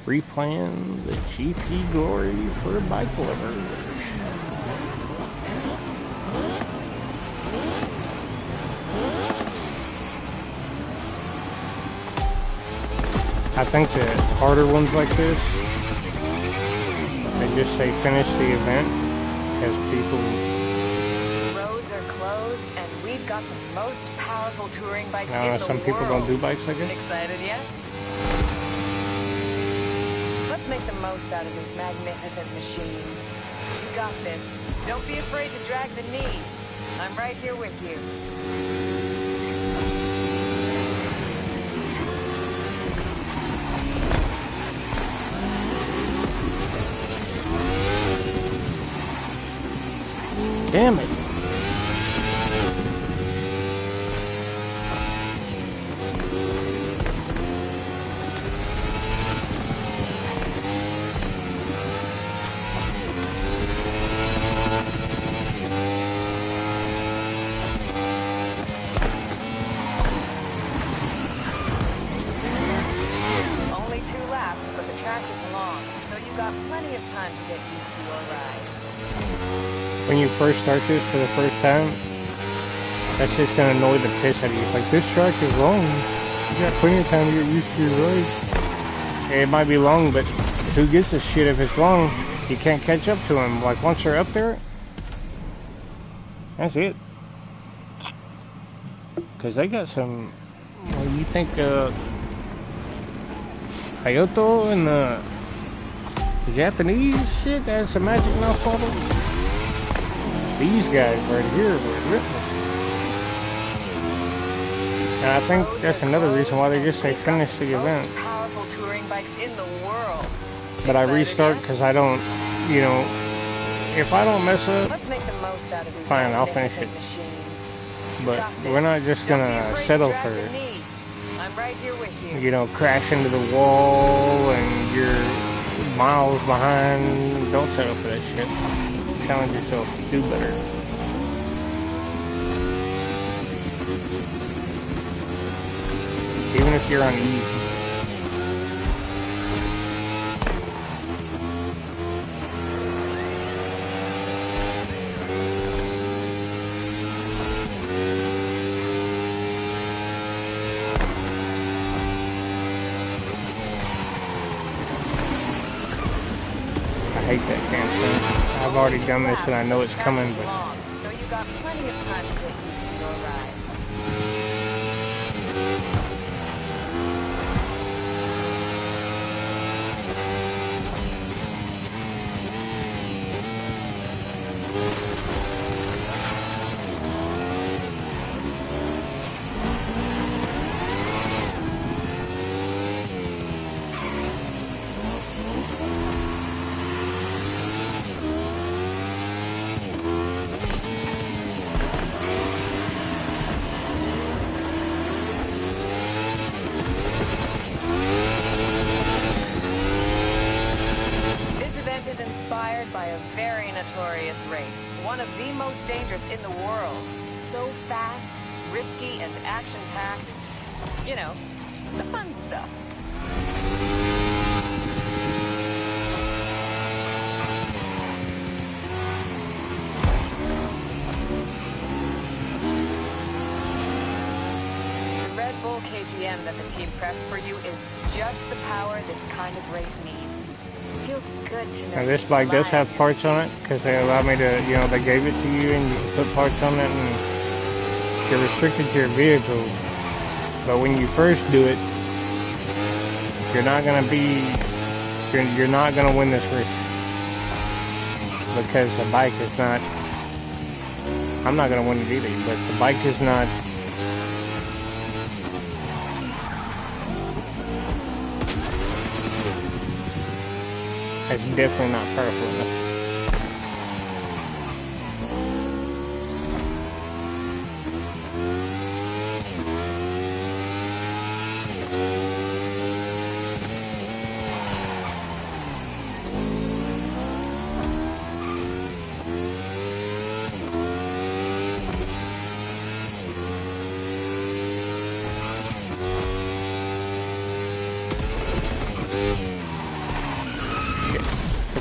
Replan the GP glory for bike lovers. I think the harder ones like this, they just say finish the event because people... Roads are closed and we've got the most powerful touring bikes in the world. Some people don't do bikes like this. Excited yet? Let's make the most out of these magnificent machines. You got this. Don't be afraid to drag the knee. I'm right here with you. Damn it. Only 2 laps, but the track is long, so you've got plenty of time to get used to your ride. When you first start this for the first time, that's just gonna annoy the piss out of you. Like, this track is long. You got plenty of time to get used to your ride. It might be long, but who gives a shit if it's long? You can't catch up to them. Like, once you're up there, that's it. Because they got some, well, you think, Kyoto and the Japanese shit has a magic mouse model? These guys right here were ripping. And I think that's another reason why they just say finish the event. Powerful touring bikes in the world. But I restart because I don't, you know, if I don't mess up, Let's make the most out of these fine, I'll finish it. machines. But we're not just gonna settle for, I'm right here with you. you know, crash into the wall and you're miles behind. Don't settle for that shit. Challenge yourself to do better. Even if you're on easy. I hate that cancel. I've already done this and I know it's coming, but so you got plenty of time to get used to your ride. Inspired by a very notorious race, one of the most dangerous in the world. So fast, risky, and action-packed. You know, the fun stuff. The Red Bull KTM that the team prepped for you is just the power this kind of race needs. Feels good to know. now this bike does have parts on it because they allow me to, you know, they gave it to you and you can put parts on it and you're restricted to your vehicle. But when you first do it, you're not gonna be, you're not gonna win this race because the bike is not. I'm not gonna win it either, but the bike is not. It's definitely not powerful enough.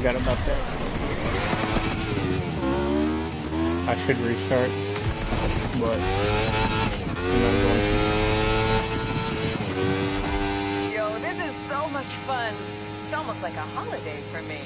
forgot about that. I should restart, but I'm not going to. Yo, this is so much fun. It's almost like a holiday for me.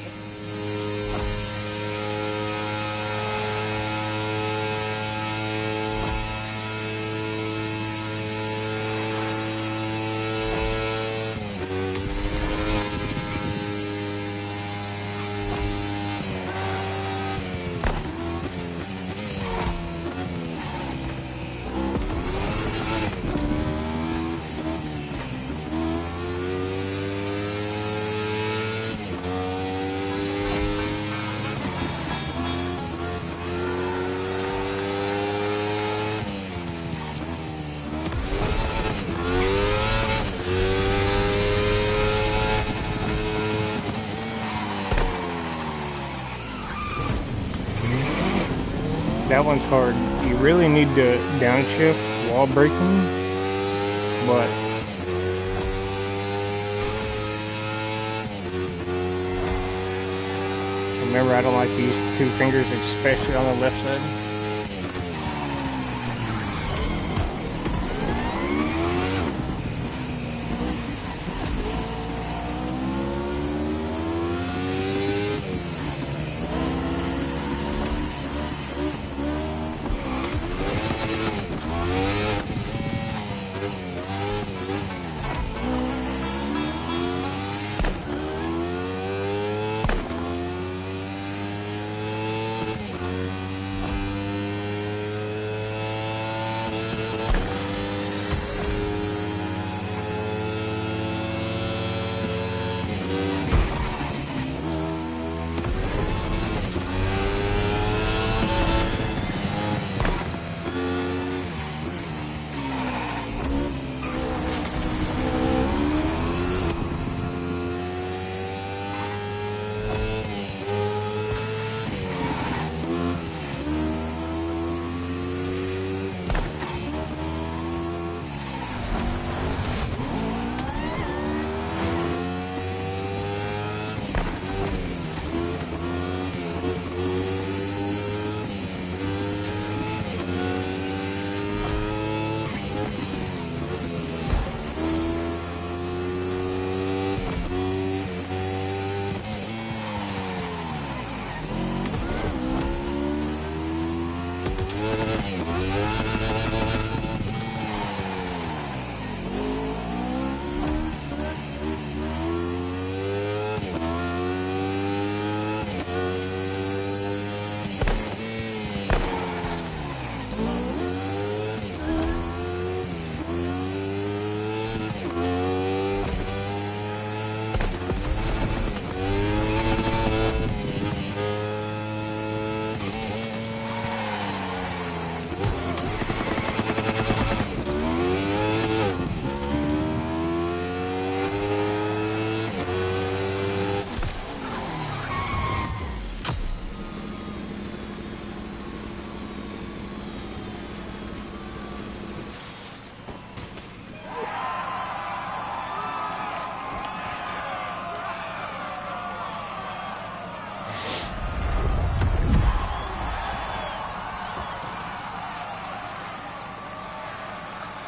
That one's hard. You really need to downshift while braking, but remember, I don't like to use 2 fingers, especially on the left side.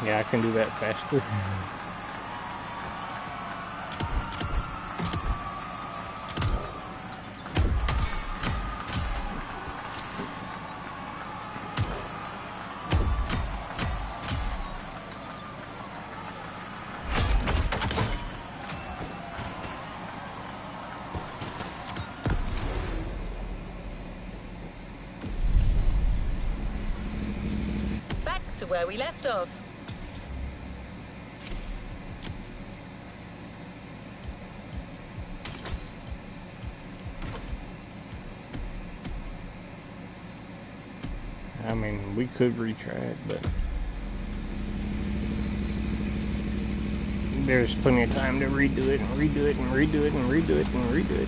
Yeah, I can do that faster. Back to where we left off. I mean, we could retry it, but there's plenty of time to redo it and redo it and redo it and redo it and redo it.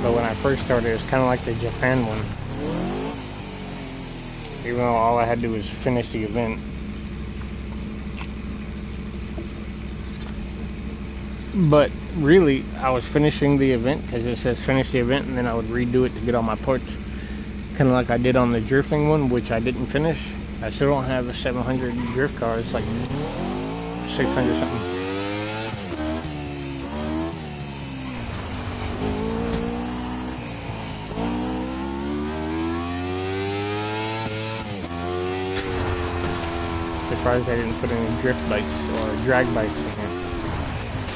But when I first started, it was kind of like the Japan one. Even though all I had to do was finish the event. But really, I was finishing the event because it says finish the event, and then I would redo it to get all my parts, kind of like I did on the drifting one, which I didn't finish. I still don't have a 700 drift car. It's like 600 something. Surprised I didn't put any drift bikes or drag bikes in here.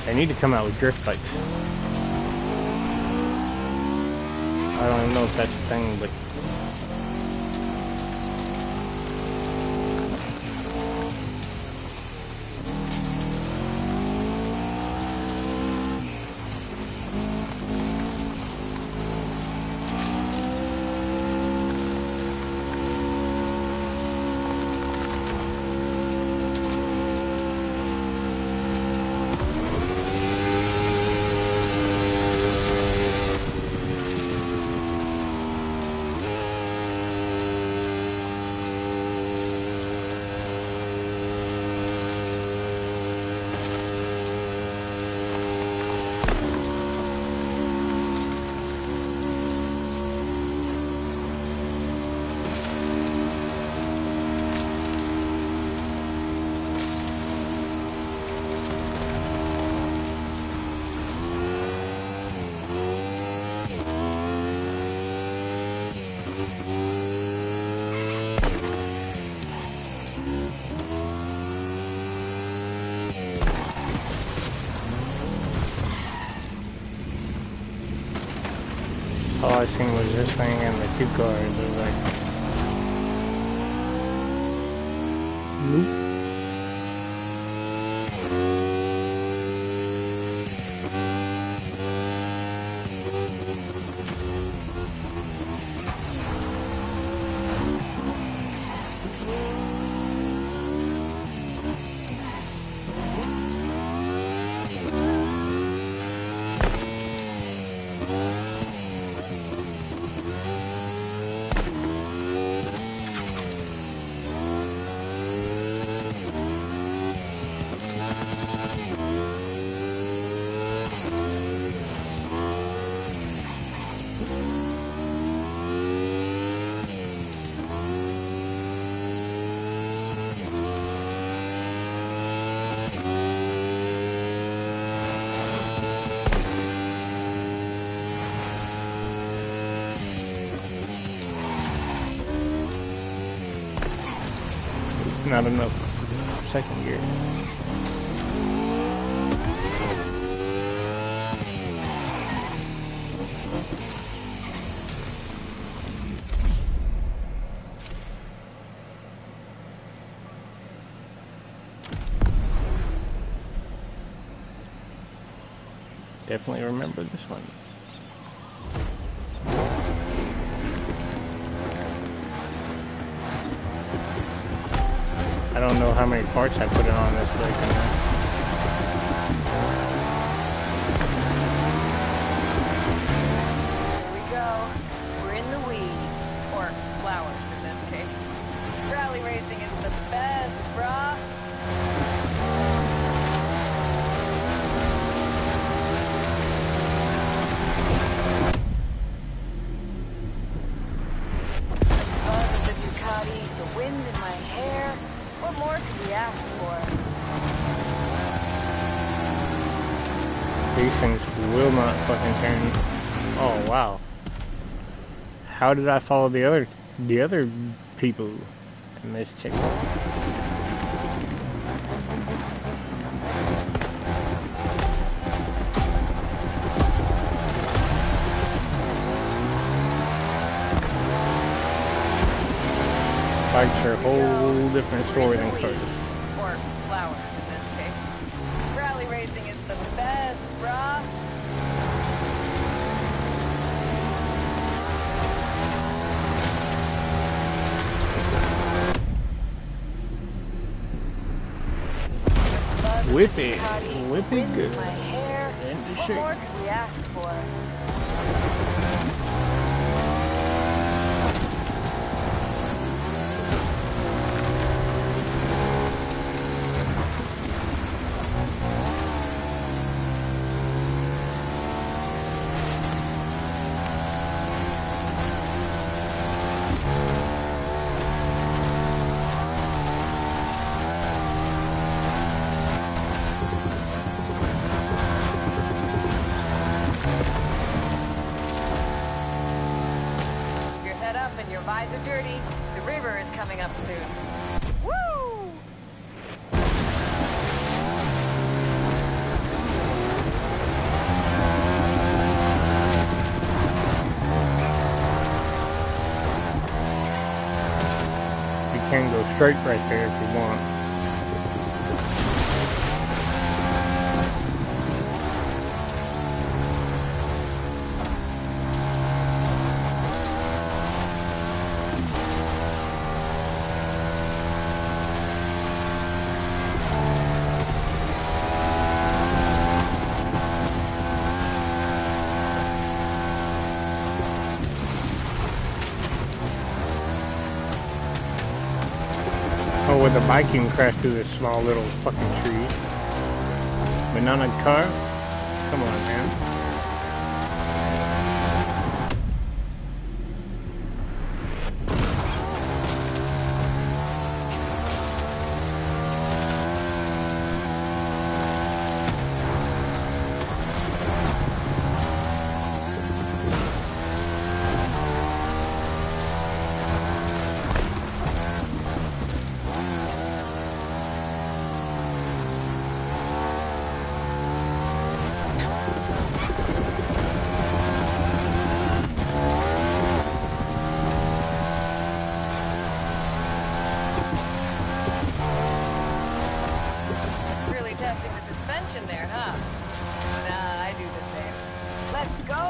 They need to come out with drift bikes. I don't even know if that's a thing, but all I seen was this thing and the two cars. It was like, nope. Not enough second gear. Definitely remember this one. I don't know how many parts I put in on this bike. Here we go. We're in the weeds. Or flowers in this case. Rally racing is the best, brah. The buzz of the Ducati, the wind in my hair. What more could we ask for? These things will not fucking turn. Oh wow. How did I follow the other people in this chick? Bikes are a whole different story than cars. Or flowers in this case. Rally racing is the best, brah. Whip it good. My hair. And the What shake. more could we ask for? eyes are dirty. The river is coming up soon. Woo! You can go straight right there if you want. Oh, with the bike you can crash through this small little fucking tree. But not a car? Come on, man. Testing the suspension there, huh? Nah, I do the same. Let's go!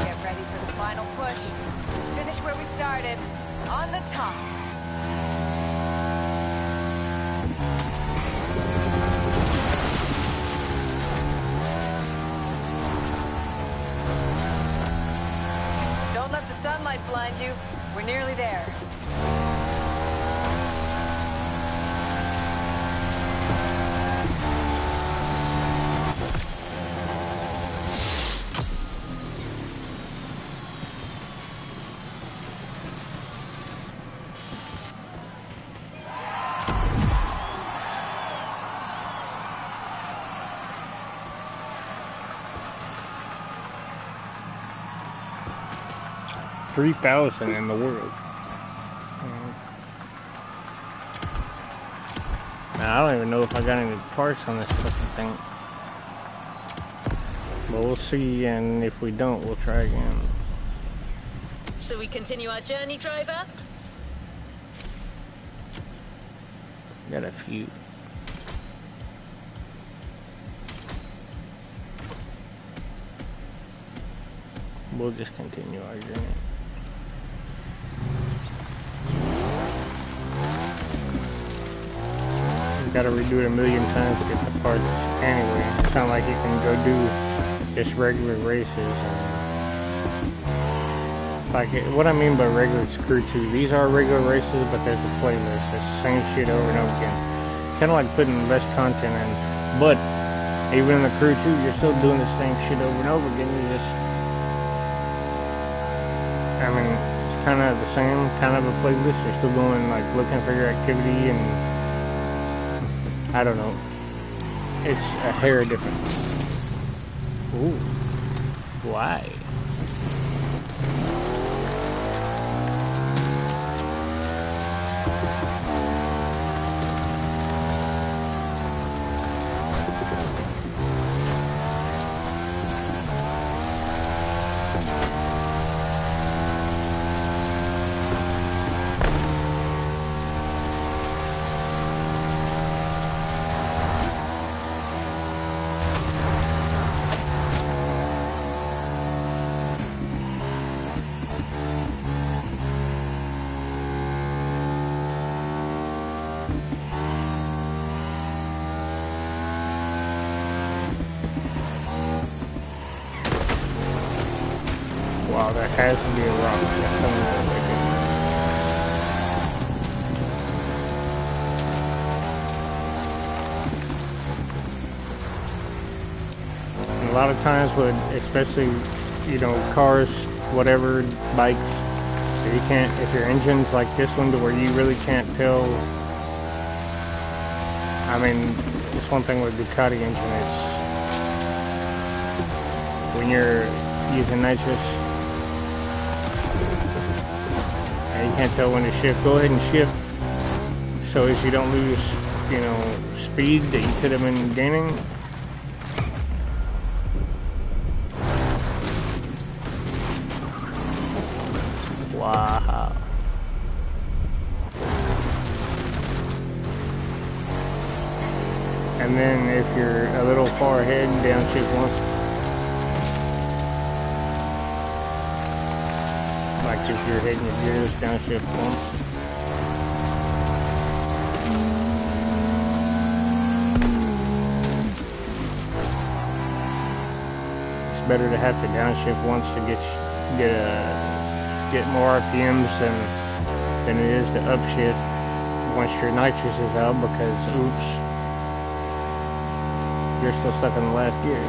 Get ready for the final push. Finish where we started. On the top. Let the sunlight blind you. We're nearly there. $3,000 in the world. Now, I don't even know if I got any parts on this fucking thing. But we'll see, and if we don't, we'll try again. Shall we continue our journey, driver? Got a few. We'll just continue our journey. Gotta redo it a million times to get the parts anyway. It's not like you can go do just regular races. Like, what I mean by regular Crew 2, these are regular races, but there's a playlist. It's the same shit over and over again. Kind of like putting less content in. But, even in the Crew 2, you're still doing the same shit over and over again. You just... I mean, it's kind of the same kind of a playlist. You're still going, like, looking for your activity and... I don't know. It's a hair different. Ooh. Why? Wow, that has to be a rock. That's something like it. And a lot of times with, especially, you know, cars, whatever, bikes, if your engine's like this one to where you really can't tell I mean, it's one thing with Ducati engine, it's when you're using nitrous, and you can't tell when to shift. Go ahead and shift so as you don't lose, you know, speed that you could have been gaining. Wow. And then if you're a little far ahead, downshift once. Like if you're hitting your gears, downshift once. It's better to have to downshift once to get more RPMs than it is to upshift once your nitrous is out, because oops, you're still stuck in the last gear.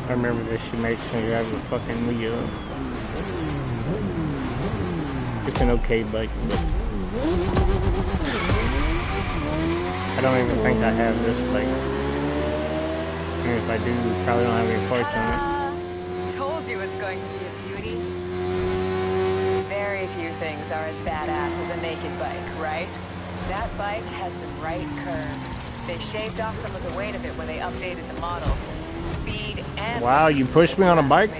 I remember this she makes when you have a fucking wheel. It's an okay bike, but I don't even think I have this bike. And if I do, probably don't have any parts on it. Told you it's going to be a beauty. Very few things are as badass as a naked bike, right? That bike has the right curves. They shaved off some of the weight of it when they updated the model. Speed and... Wow, you pushed me on a bike?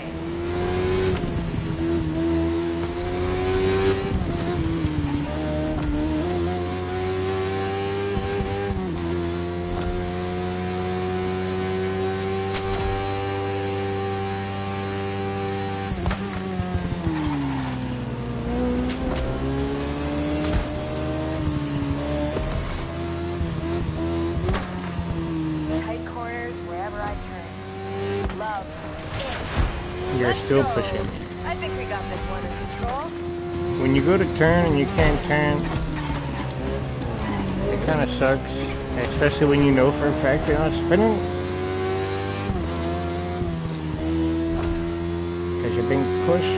You're still pushing. I think we got this one in control. When you go to turn and you can't turn, it kind of sucks. Especially when you know for a fact you're not spinning. Because you're being pushed.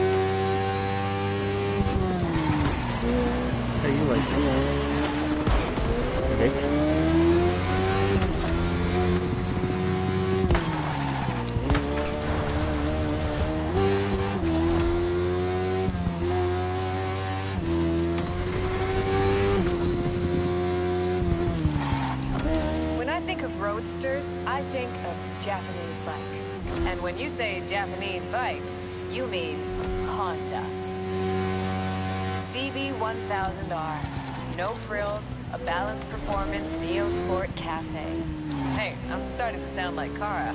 How you like this? Bitch. Roadsters, I think of Japanese bikes. And when you say Japanese bikes, you mean Honda. CB1000R. No frills, a balanced performance Neo Sport Cafe. Hey, I'm starting to sound like Kara.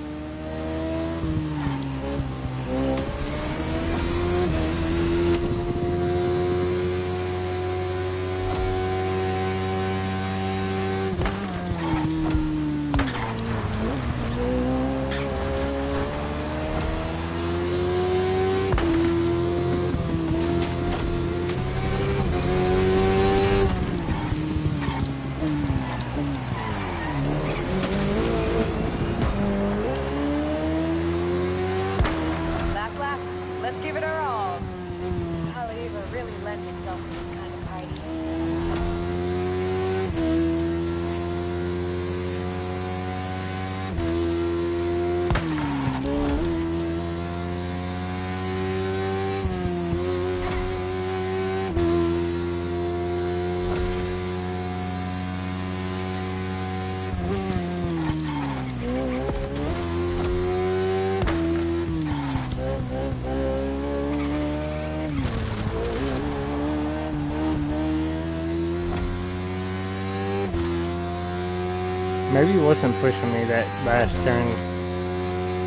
Maybe he wasn't pushing me that last turn.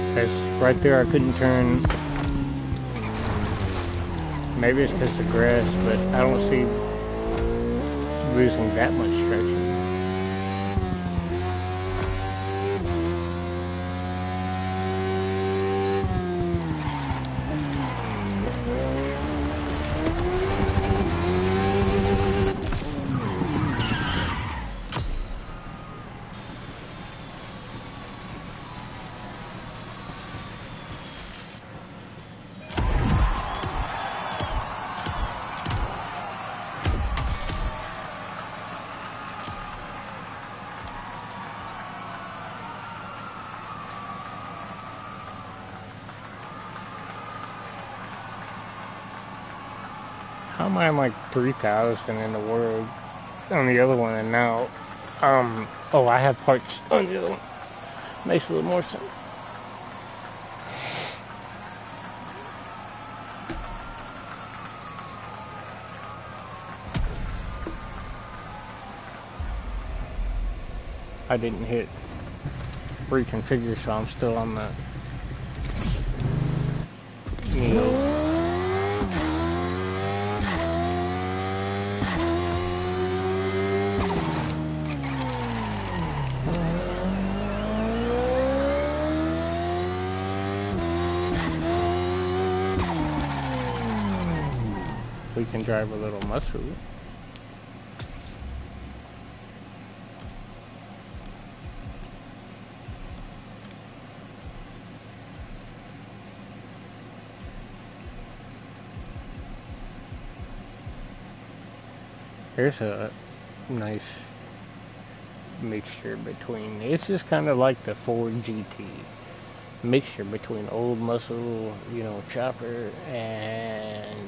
Because right there I couldn't turn. Maybe it's because of grass, but I don't see losing that much traction. How am I like 3,000 in the world on the other one, and now, oh, I have parts on the other one. Makes a little more sense. I didn't hit reconfigure, so I'm still on the Neo. We can drive a little muscle. Here's a nice mixture between, it's just kind of like the Ford GT. Mixture between old muscle, you know, chopper and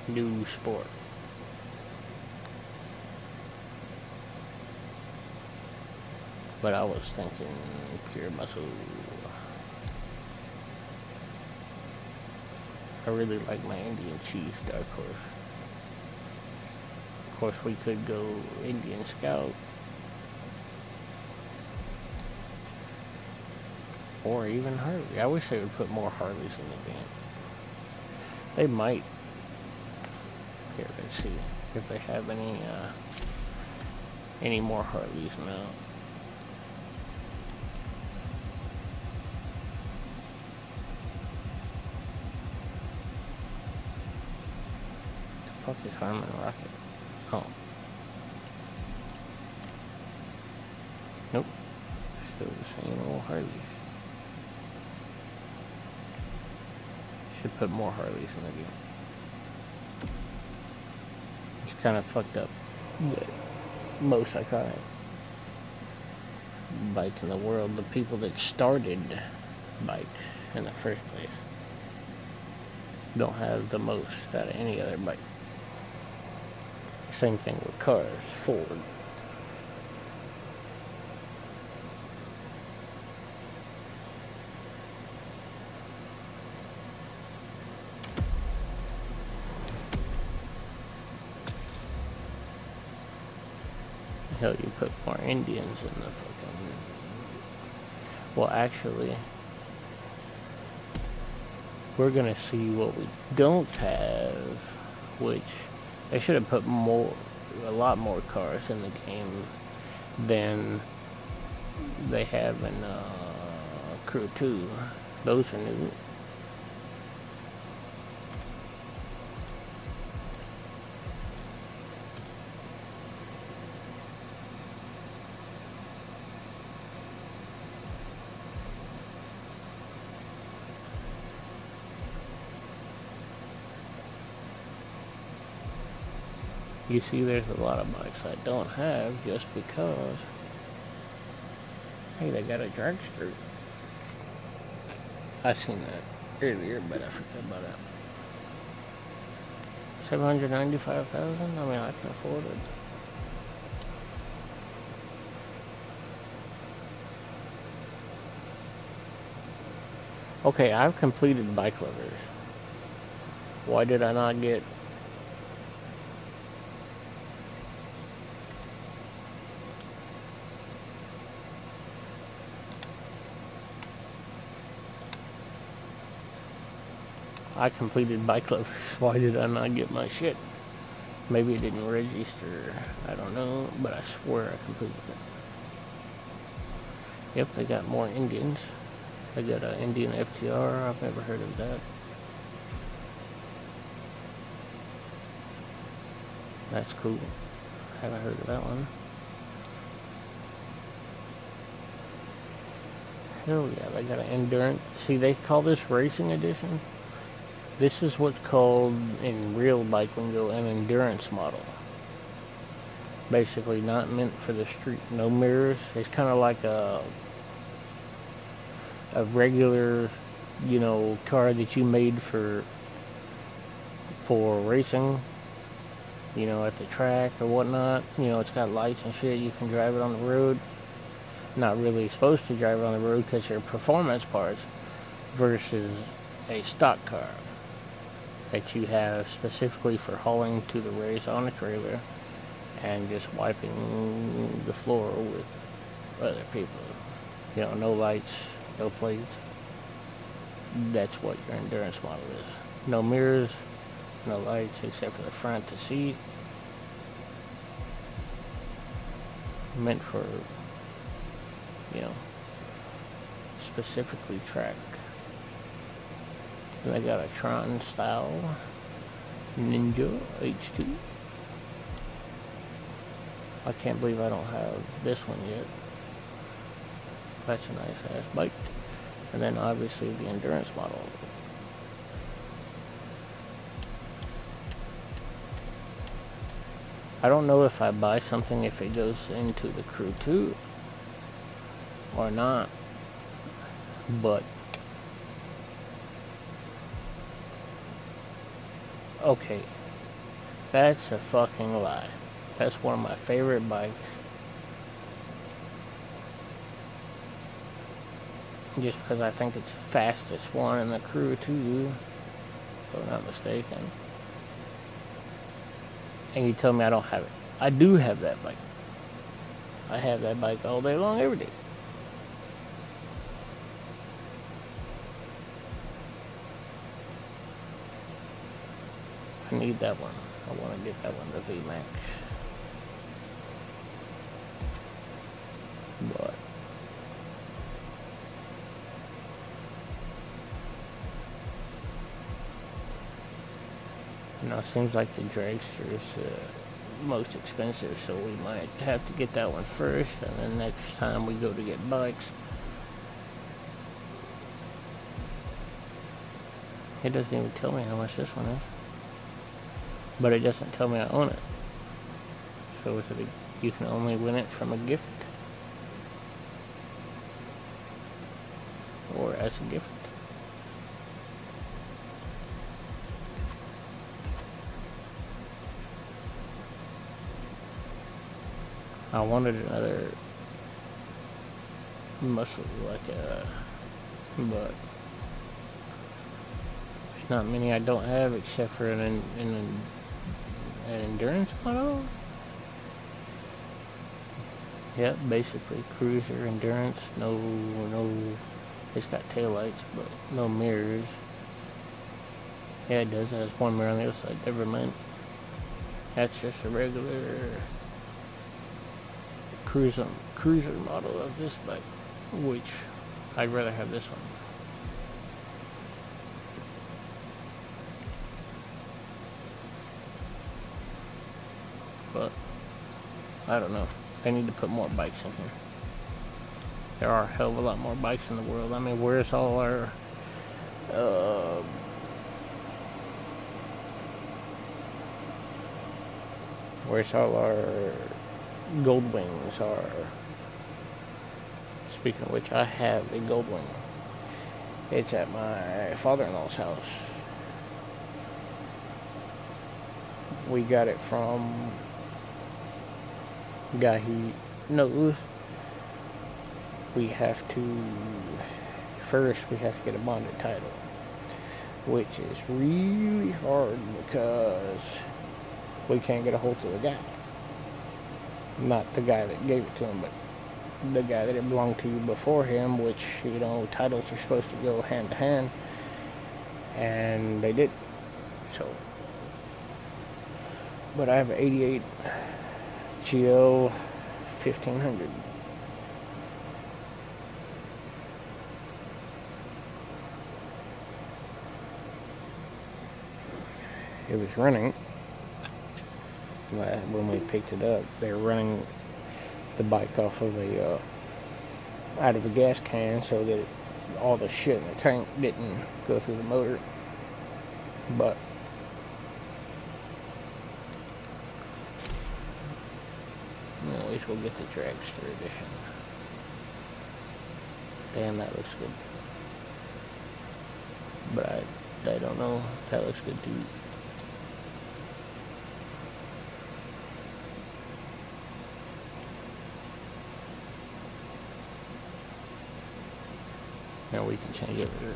new sport. But I was thinking pure muscle. I really like my Indian Chief Dark Horse. Of course, we could go Indian Scout. Or even Harley. I wish they would put more Harleys in the game. They might. Here, let's see if they have any more Harleys now. The fuck is Harman Rocket? Oh. Nope. Still the same old Harleys. Should put more Harleys in the game. It's kind of fucked up. The most iconic bike in the world. The people that started bikes in the first place don't have the most out of any other bike. Same thing with cars. Ford. Hell, you put more Indians in the fucking... Well, actually, we're gonna see what we don't have, which they should have put a lot more cars in the game than they have in Crew 2. Those are new. You see, there's a lot of bikes I don't have just because, hey, they got a dragster. I seen that earlier, but I forgot about it. 795,000? I mean, I can afford it. Okay, I've completed Bike Lovers. Why did I not get... I completed Bike Lovers. Why did I not get my shit? Maybe it didn't register. I don't know, but I swear I completed it. Yep, they got more Indians. They got an Indian FTR. I've never heard of that. That's cool. Haven't heard of that one. Hell yeah, they got an endurance. See, they call this Racing Edition. This is what's called, in real bike lingo, an endurance model. Basically not meant for the street. No mirrors. It's kind of like a regular, you know, car that you made for racing. you know, at the track or whatnot. You know, it's got lights and shit. You can drive it on the road. Not really supposed to drive it on the road because they're performance parts versus a stock car that you have specifically for hauling to the race on a trailer and just wiping the floor with other people. You know, no lights, no plates. That's what your endurance model is. No mirrors, no lights except for the front to see. Meant for, you know, specifically track. Then I got a Tron style Ninja H2. I can't believe I don't have this one yet. That's a nice ass bike. And then obviously the endurance model. I don't know if I buy something if it goes into the crew too or not, but okay, that's a fucking lie. That's one of my favorite bikes. Just because I think it's the fastest one in the crew too, if I'm not mistaken. And you tell me I don't have it. I do have that bike. I have that bike all day long, every day. I need that one. I want to get that one, the VMAX. But you know, it seems like the dragster is most expensive, so we might have to get that one first, and then next time we go to get bikes, it doesn't even tell me how much this one is, but it doesn't tell me I own it. So is it you can only win it from a gift or as a gift? I wanted another muscle like but there's not many I don't have except for an endurance model. Yep, basically cruiser endurance. No, it's got taillights, but no mirrors. Yeah, it does. It has one mirror on the other side. Never mind. That's just a regular cruiser model of this bike, which I'd rather have this one. But I don't know. They need to put more bikes in here. There are a hell of a lot more bikes in the world. I mean, where's all our gold wings are? Speaking of which, I have a gold wing. It's at my father-in-law's house. We got it from a guy he knows. We have to get a bonded title, which is really hard because we can't get a hold of the guy. Not the guy that gave it to him, but the guy that it belonged to before him, which, you know, titles are supposed to go hand to hand, and they didn't. So, but I have an 88 GL 1500. It was running when we picked it up. They were running the bike off of out of a gas can so that all the shit in the tank didn't go through the motor. But at least we'll get the dragster edition. Damn, that looks good. But I don't know. That looks good too. know we can change it later.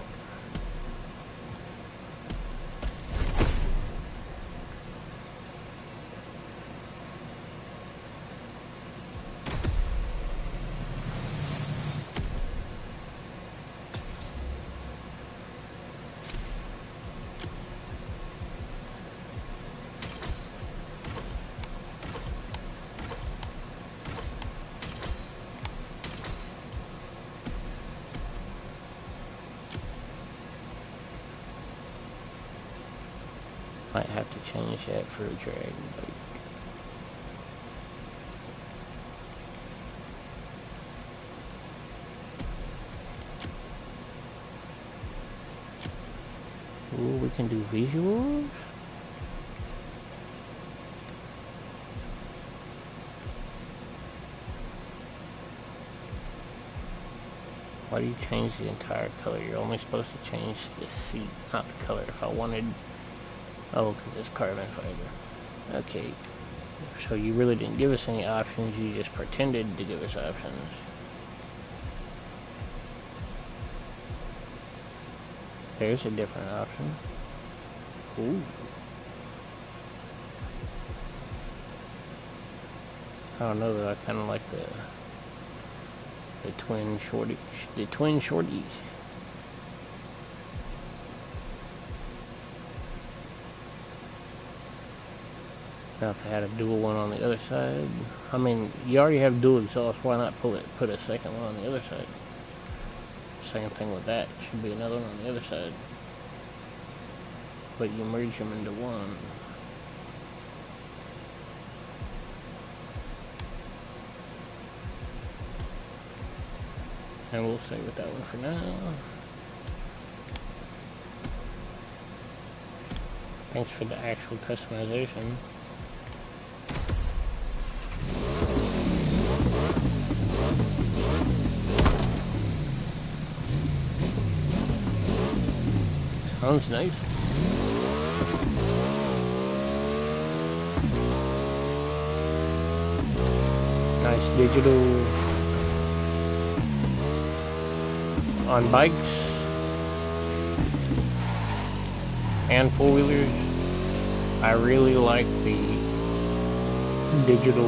Might have to change that for a drag bike. Ooh, we can do visuals? Why do you change the entire color? You're only supposed to change the seat, not the color. If I wanted... Oh, because it's carbon fiber. Okay. So you really didn't give us any options, you just pretended to give us options. There's a different option. Ooh. I don't know though, I kinda like the twin shorties. Now if I had a dual one on the other side, I mean, you already have dual exhaust, why not put a second one on the other side? Same thing with that, should be another one on the other side. But you merge them into one. And we'll stay with that one for now. Thanks for the actual customization. Sounds nice. Nice digital on bikes and four-wheelers. I really like the digital,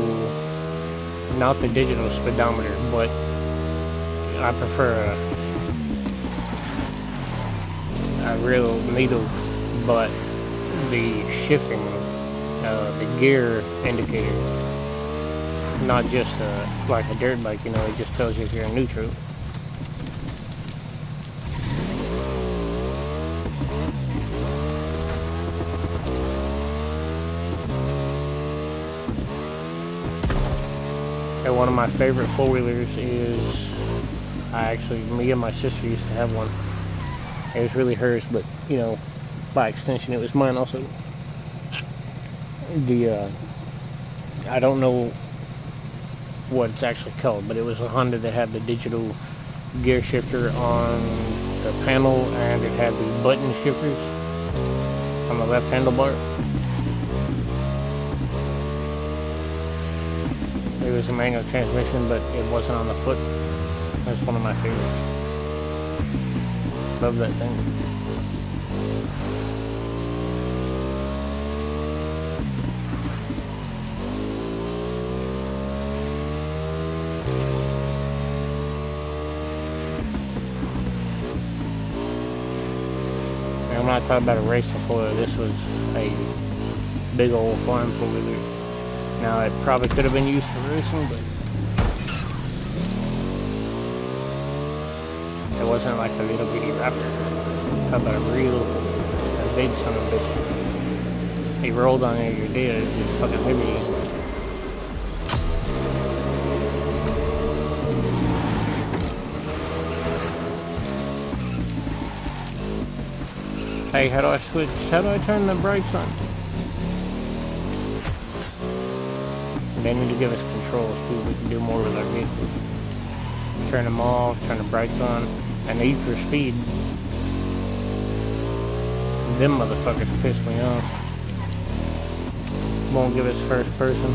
not the digital speedometer, but I prefer a real needle, but the shifting, the gear indicator, not just like a dirt bike, you know, it just tells you if you're in neutral. And one of my favorite four-wheelers is, me and my sister used to have one. It was really hers, but, you know, by extension, it was mine also. I don't know what it's actually called, but it was a Honda that had the digital gear shifter on the panel, and it had the button shifters on the left handlebar. It was a manual transmission, but it wasn't on the foot. That's one of my favorites. Love that thing. I'm not talking about a racing four-wheeler. This was a big old flying four-wheeler. Now it probably could have been used for racing, but it wasn't like a little bitty Raptor. How about a big son of a bitch? He rolled on you, you're dead. It's just fucking heavy. Hey, how do I switch? How do I turn the brakes on? They need to give us controls too. We can do more with our vehicles. Turn them off, turn the brakes on, and Need for Speed. Them motherfuckers piss me off. Won't give us first person.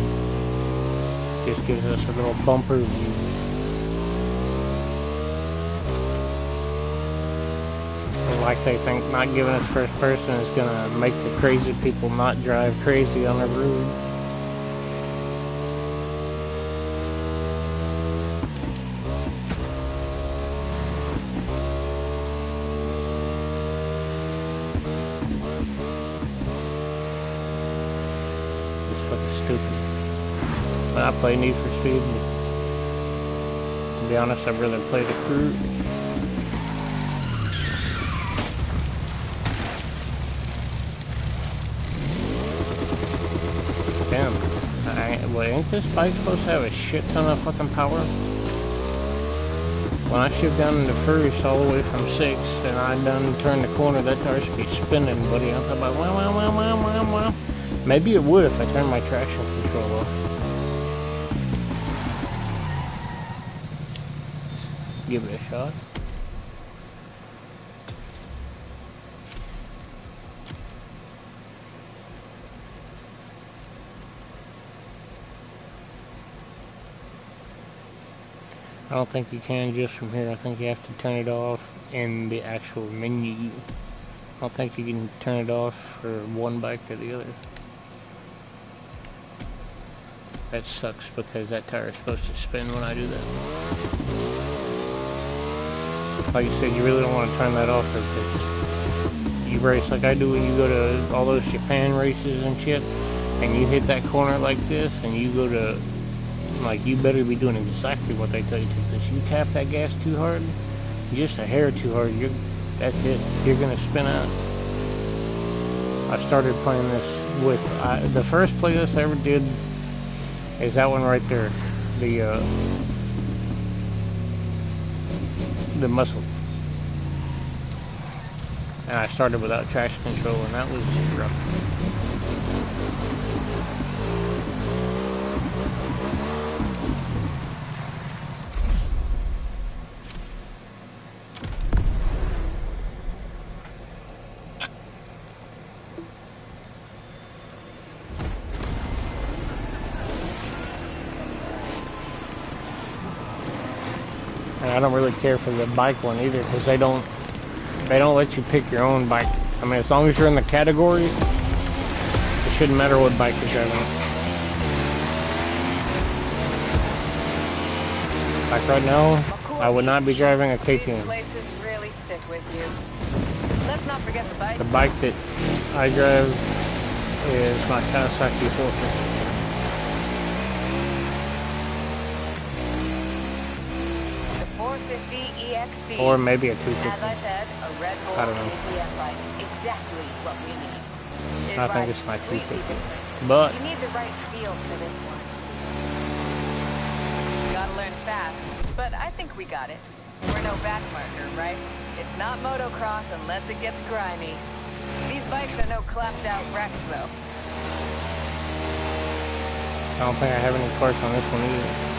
Just gives us a little bumper view. And like they think not giving us first person is gonna make the crazy people not drive crazy on the road. It's fucking stupid. When I play Need for Speed, to be honest, I'd rather play the Crew. Damn. Well, ain't this bike supposed to have a shit ton of fucking power? When I shift down in the first all the way from 6 and I done turn the corner, that tire should be spinning, buddy. I'm talking about wow, wow, wow, wow, wow, wow. Maybe it would if I turned my traction control off. Give it a shot. I don't think you can just from here. I think you have to turn it off in the actual menu. I don't think you can turn it off for one bike or the other. That sucks because that tire is supposed to spin when I do that. Like you said, you really don't want to turn that off because you race like I do when you go to all those Japan races and shit, and you hit that corner like this and you go to, like, you better be doing exactly what they tell you to, because you tap that gas too hard, just a hair too hard, that's it, you're gonna spin out. I started playing this with, the first playlist I ever did is that one right there, the muscle. And I started without traction control, and that was rough. And I don't really care for the bike one either, because they don't let you pick your own bike. I mean, as long as you're in the category, it shouldn't matter what bike you're driving. Like right now, I would not be driving a KTM. Places really stick with you. Let's not forget the bike. The bike that I drive is my Kawasaki 450. EXC. Or maybe a 250. As I said, a Red Bull I don't know. KTM bike. Exactly what we need. I think it's my 250. But you need the right feel for this one. Gotta learn fast, but I think we got it. We're no backmarker, right? It's not motocross unless it gets grimy. These bikes are no clapped out wrecks, though. I don't think I have any parts on this one either.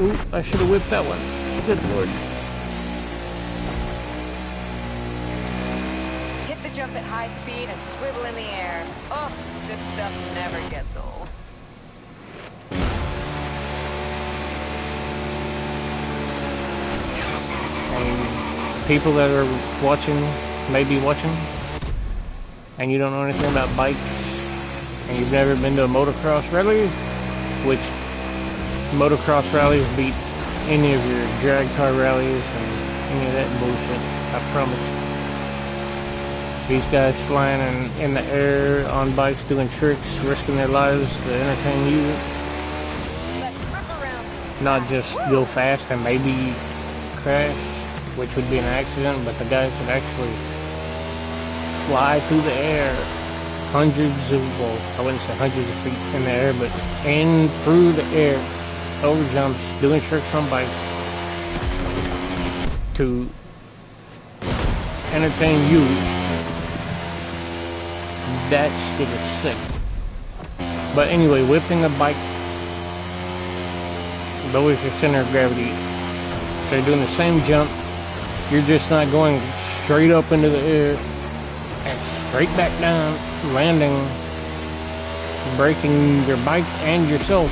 Ooh, I should have whipped that one. Good lord. Hit the jump at high speed and swivel in the air. Oh, this stuff never gets old. And people that are watching, maybe watching, and you don't know anything about bikes, and you've never been to a motocross rally, which motocross rallies beat any of your drag car rallies and any of that bullshit, I promise. These guys flying in the air on bikes, doing tricks, risking their lives to entertain you. Not just go fast and maybe crash, which would be an accident, but the guys that actually fly through the air hundreds of, well, I wouldn't say hundreds of feet in the air, but in through the air, over jumps, doing tricks on bikes to entertain you. That shit is sick. But anyway, whipping a bike lowers your center of gravity. So you're doing the same jump, you're just not going straight up into the air and straight back down. landing, breaking your bike and yourself.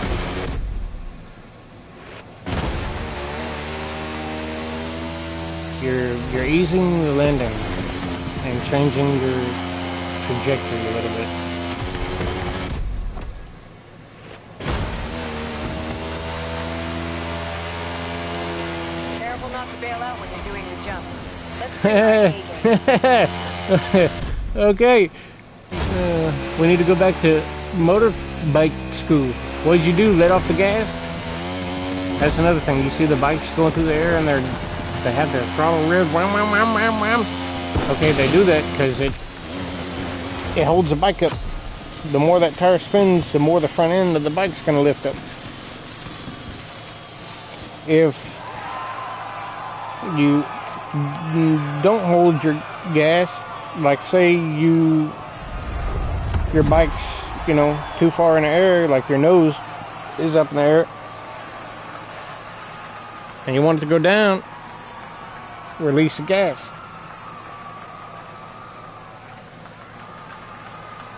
You're easing the landing and changing your trajectory a little bit. Careful not to bail out when you're doing your jumps. Let's bring Okay, we need to go back to motorbike school. What did you do? Let off the gas? That's another thing. You see the bikes going through the air and they have their throttle reared. Wham, wham, wham, wham, wham. Okay, they do that because it holds the bike up. The more that tire spins, the more the front end of the bike's going to lift up. If you don't hold your gas, like say your bike's, you know, too far in the air, like your nose is up in the air, and you want it to go down, release the gas.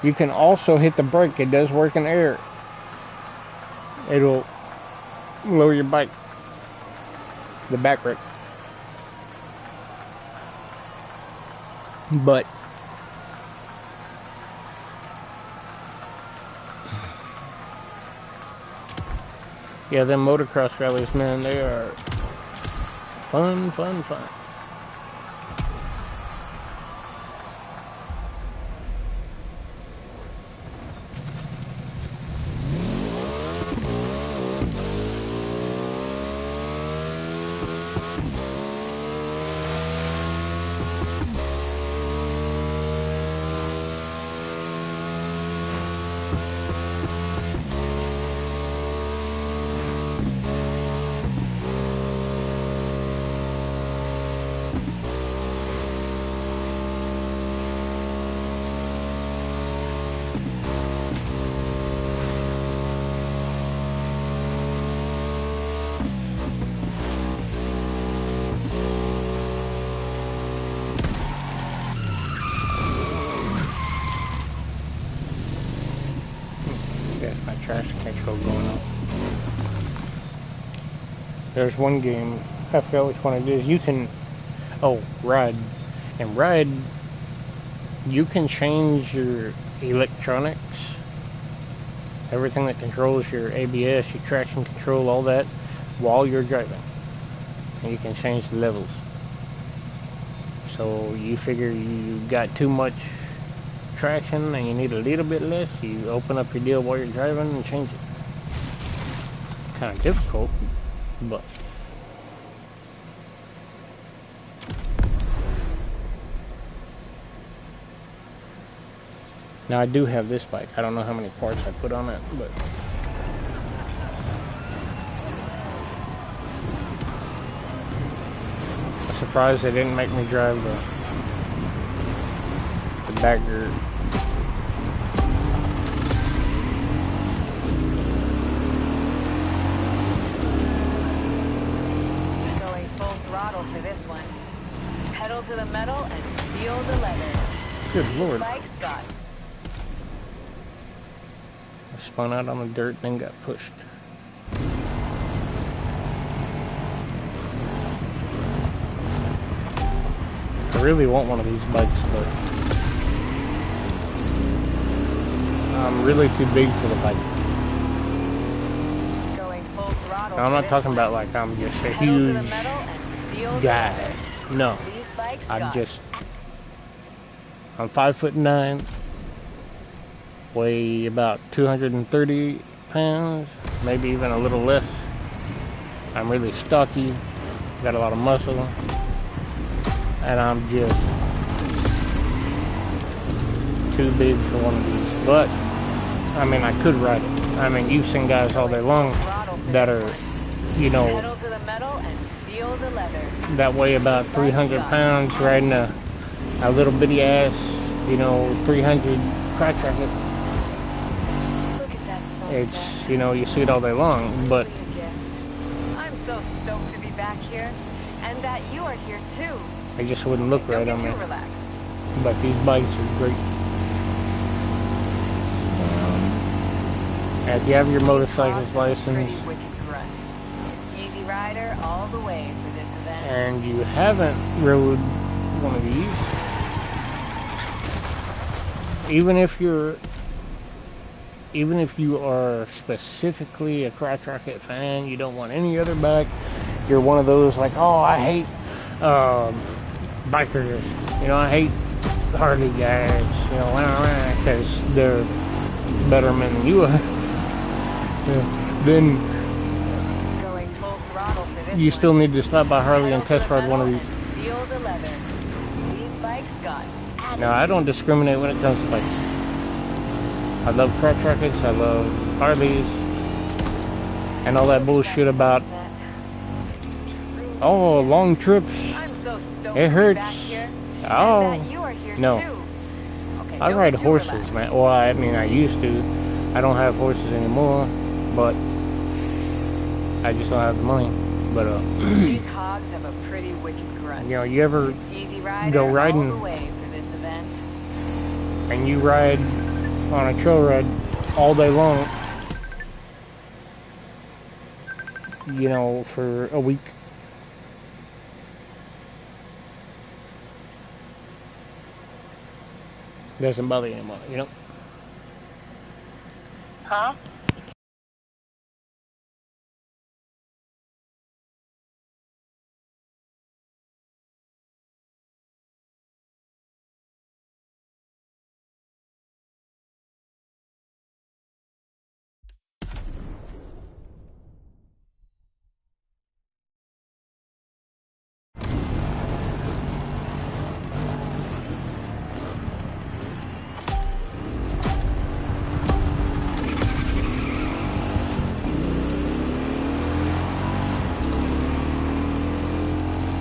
You can also hit the brake. It does work in air. It'll lower your bike, the back brake. But yeah, them motocross rallies, man, they are fun. My traction control going on. There's one game, I forgot which one it is. You can, ride. And ride, you can change your electronics, everything that controls your ABS, your traction control, all that, while you're driving. And you can change the levels. So you figure you got too much traction and you need a little bit less, you open up your deal while you're driving and change it. Kind of difficult, but now I do have this bike. I don't know how many parts I put on it, but I'm surprised they didn't make me drive the bagger. For this one, pedal to the metal and feel the leather. Good lord! Bike's got. I spun out on the dirt, then got pushed. I really want one of these bikes, but I'm really too big for the bike. Going full throttle. Now, I'm not talking about like I'm just a huge guy. No, I'm 5'9", weigh about 230 pounds, maybe even a little less. I'm really stocky, got a lot of muscle, and I'm just too big for one of these. But I mean, I could ride it. I mean, you've seen guys all day long that are, you know, that weigh about 300 pounds riding a little bitty ass, you know, 300 crotch rocket. It's, you know, you see it all day long, but I'm so stoked to be back here, and that you are here too. it just wouldn't look right on me. But these bikes are great. If you have your These motorcycle's hogs have a license pretty wicked grunt. It's Easy Rider all the way for this event. and you haven't rode one of these, even if you are specifically a Crotch Rocket fan, you don't want any other bike, you're one of those like, oh, I hate bikers, you know, I hate Harley guys, you know, because they're better men than you are. Then Going full throttle for this you one. still need to stop by Harley and Pedal to test the ride one of metal these. and feel the leather. These bikes got attitude. Now, I don't discriminate when it comes to bikes. I love Crotch Rockets, I love Harleys, and all that bullshit about, oh, long trips, I'm so stoked it to be hurts. back here, Oh, and that you are here no. too. Okay, I don't ride get too horses, relaxed. man. Well, I mean, I used to. I don't have horses anymore, but I just don't have the money. But, These hogs have a pretty wicked grunt. you know, you ever It's Easy Rider go riding all the way for this event. and you ride on a trail ride all day long, you know, for a week. Doesn't bother you anymore, you know? Huh?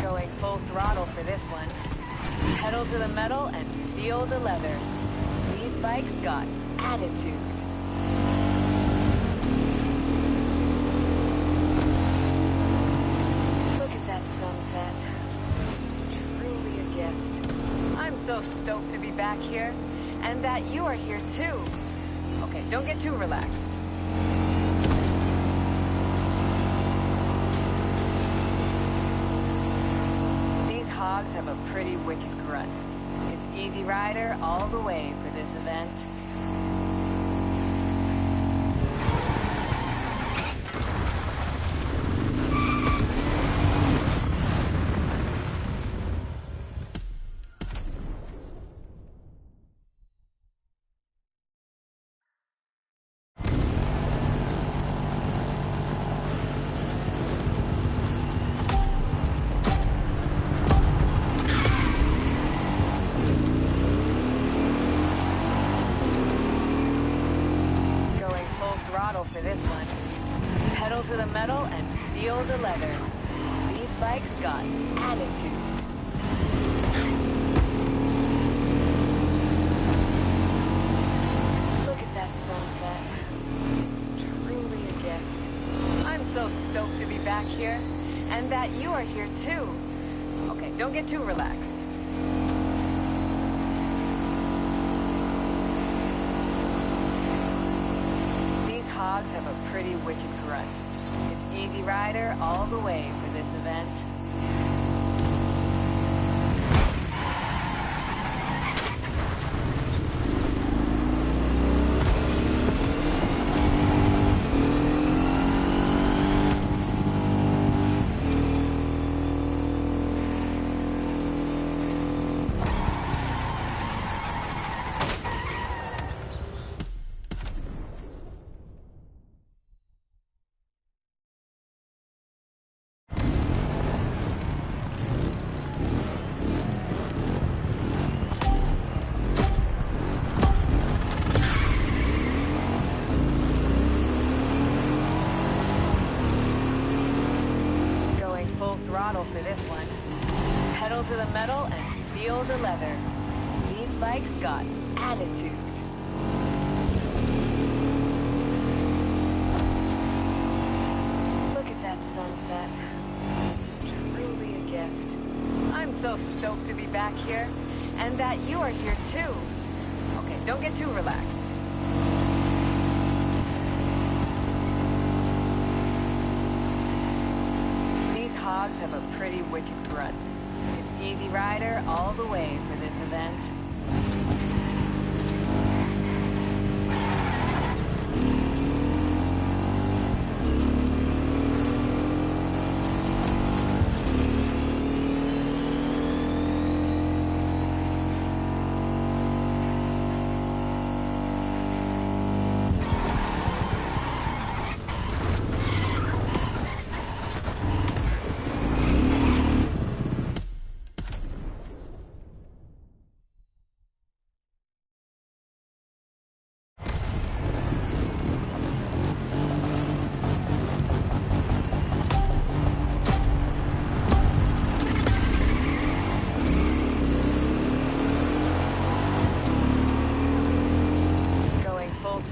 Going full throttle for this one. Pedal to the metal and feel the leather. These bikes got attitude. Look at that sunset. It's truly a gift. I'm so stoked to be back here, and that you are here too. Okay, don't get too relaxed. These hogs have a pretty wicked grunt. It's Easy Rider all the way for this event. Going full throttle for this one. Pedal to the metal and feel the leather. These bikes got attitude. Look at that sunset. It's truly a gift. I'm so stoked to be back here, and that you are here too. Okay, don't get too relaxed. These hogs have a pretty wicked grunt. It's Easy Rider all the way for this event. Going full throttle for this one. Pedal to the metal and feel the leather. These bikes got attitude. Look at that sunset. It's truly a gift. I'm so stoked to be back here, and that you are here too. Okay, don't get too relaxed. have a pretty wicked grunt. It's Easy Rider all the way for this event.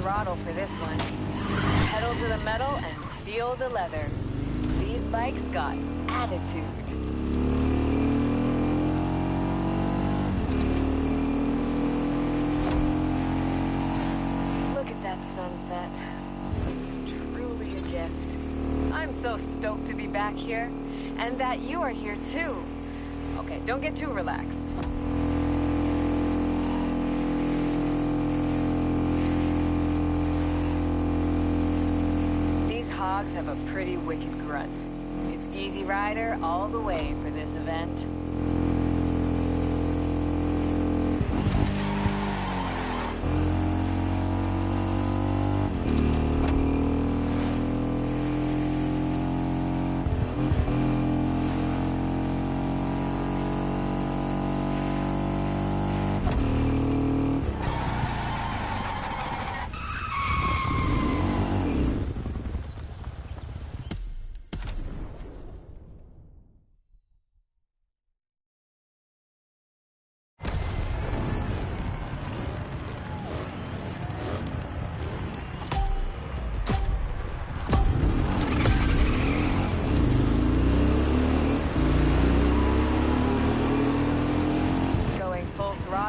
Throttle for this one. Pedal to the metal and feel the leather. These bikes got attitude. Look at that sunset. It's truly a gift. I'm so stoked to be back here, and that you are here too. Okay, don't get too relaxed. Hogs have a pretty wicked grunt. It's Easy Rider all the way for this event.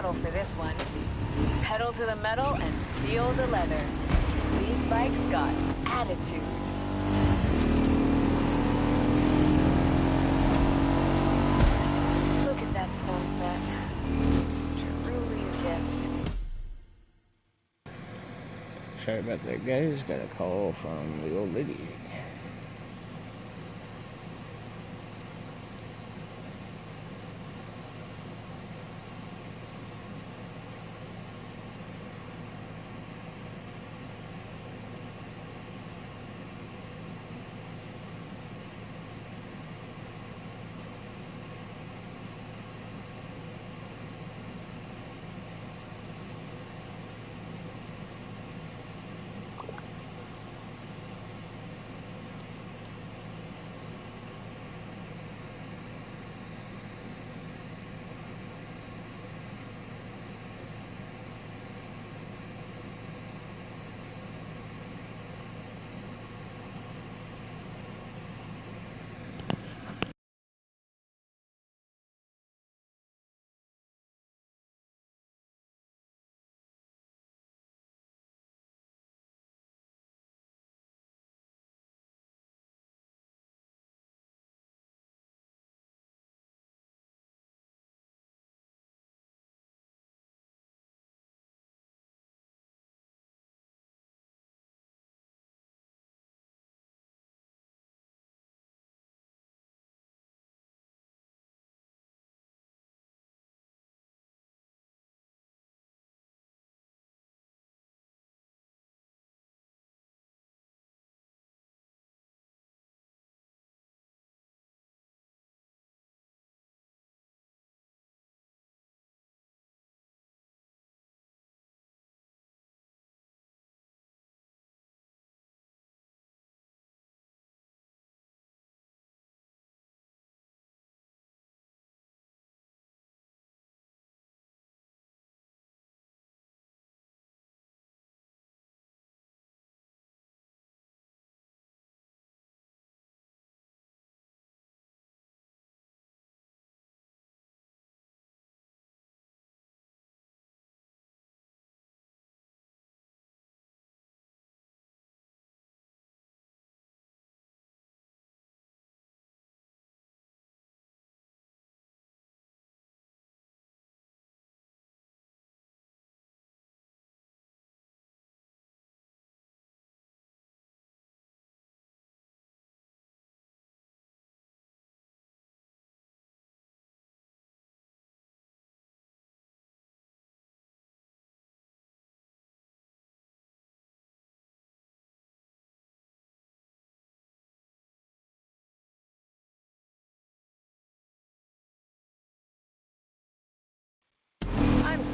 For this one. Pedal to the metal and feel the leather. These bikes got attitude. Look at that sunset. It's truly a gift. Sorry about that, guys. Got a call from the old lady.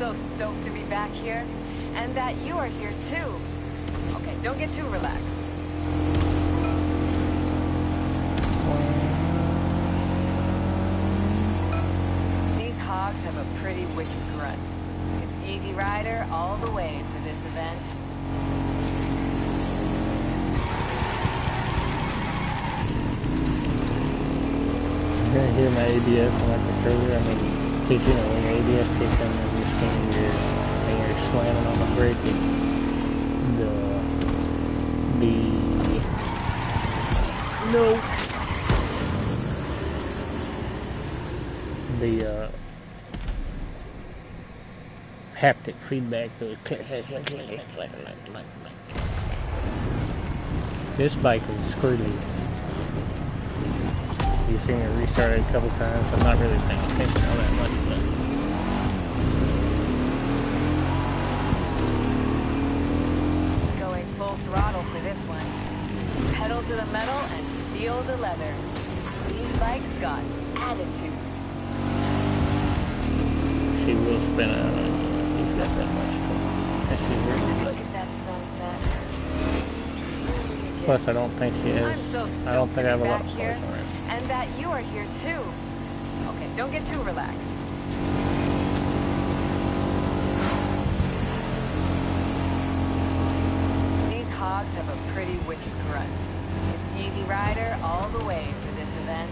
so stoked to be back here, and that you are here too. Okay, don't get too relaxed. These hogs have a pretty wicked grunt. It's Easy Rider all the way for this event. You're gonna hear my ABS on my controller. I mean, because you know when your ABS kicks in and you're spinning and you're slamming on the brake, the haptic feedback goes click, click, click, click, click, click, click, click. This bike is squirrely. You've seen it restarted a couple times. I'm not really paying attention all that much, but Going full throttle for this one. Pedal to the metal and feel the leather. These bikes got attitude. she will spin out on you if you've got that much. And she's really Look good. at that sunset. Plus, I don't think she has. I'm so I don't think I have a lot of back points here, on her. and that you are here too. Okay, don't get too relaxed. These hogs have a pretty wicked grunt. It's Easy Rider all the way for this event.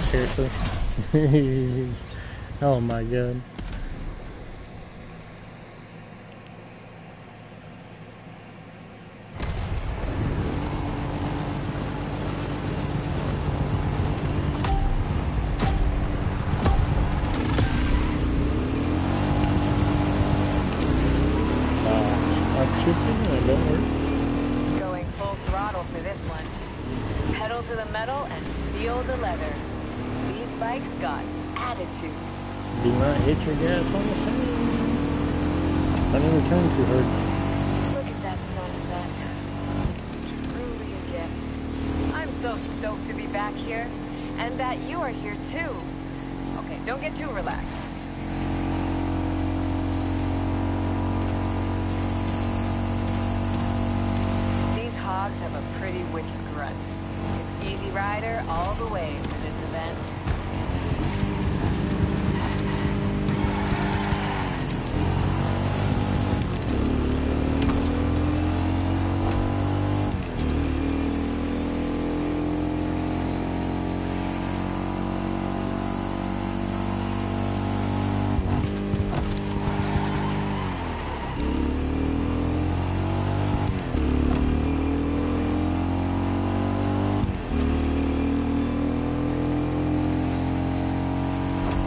Seriously? Oh my god. Going full throttle for this one. Pedal to the metal and feel the leather. These bikes got attitude. Do not hit your gas on the side. Don't even turn too hard. Look at that sunset. It's truly a gift. I'm so stoked to be back here, and that you are here too. Okay, don't get too relaxed. These hogs have a pretty wicked grunt. It's Easy Rider all the way for this event.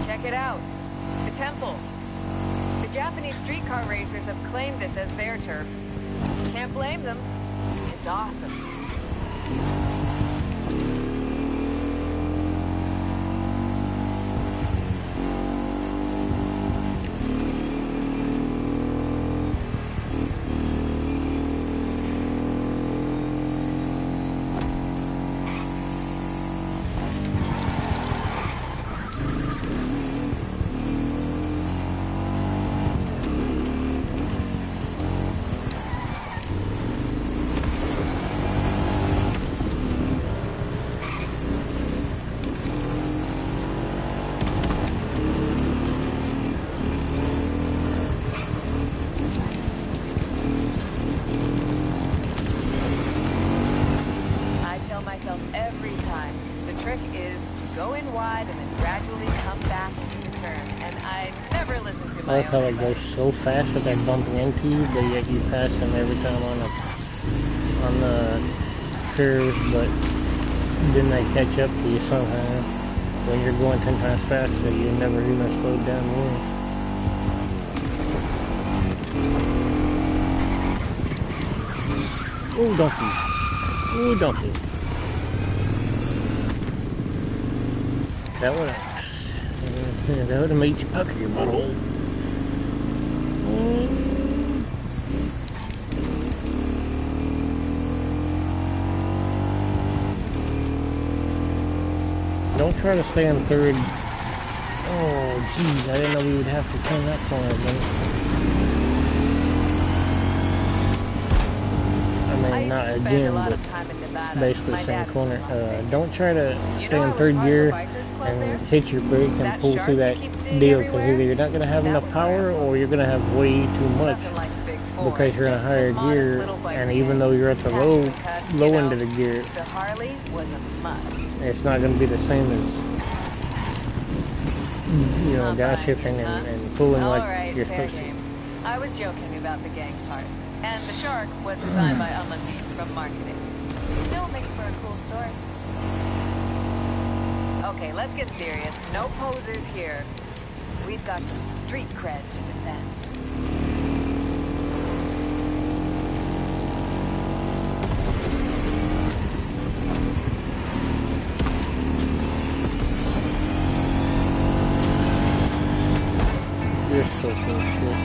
Check it out. The temple. The Japanese streetcar racers have claimed this as their turf. Can't blame them. It's awesome. Every time. The trick is to go in wide and then gradually come back into the turn. And I never listen to I my like how own it goes advice. so fast that they're bumping into you, but yet you pass them every time on the curves, but then they catch up to you somehow. When you're going 10 times faster, you never even slowed down once. Oh, donkey. Oh, donkey. That would have made you pucker your butthole. Don't try to stay in third. Oh, jeez, I didn't know we would have to turn that corner, but I mean, not again, but basically same corner. Don't try to stay in third gear and hit your brake and pull through that deal, because either you're not going to have enough power or you're going to have way too much because you're in a higher gear, and even though you're at the low end of the gear, the Harley was a must. it's not going to be the same as, you know, downshifting and pulling like you're supposed to. I was joking about the gang part. And the shark was designed by Amandeep from marketing. Still makes for a cool story. Okay, let's get serious. No posers here. We've got some street cred to defend. You're so full of shit.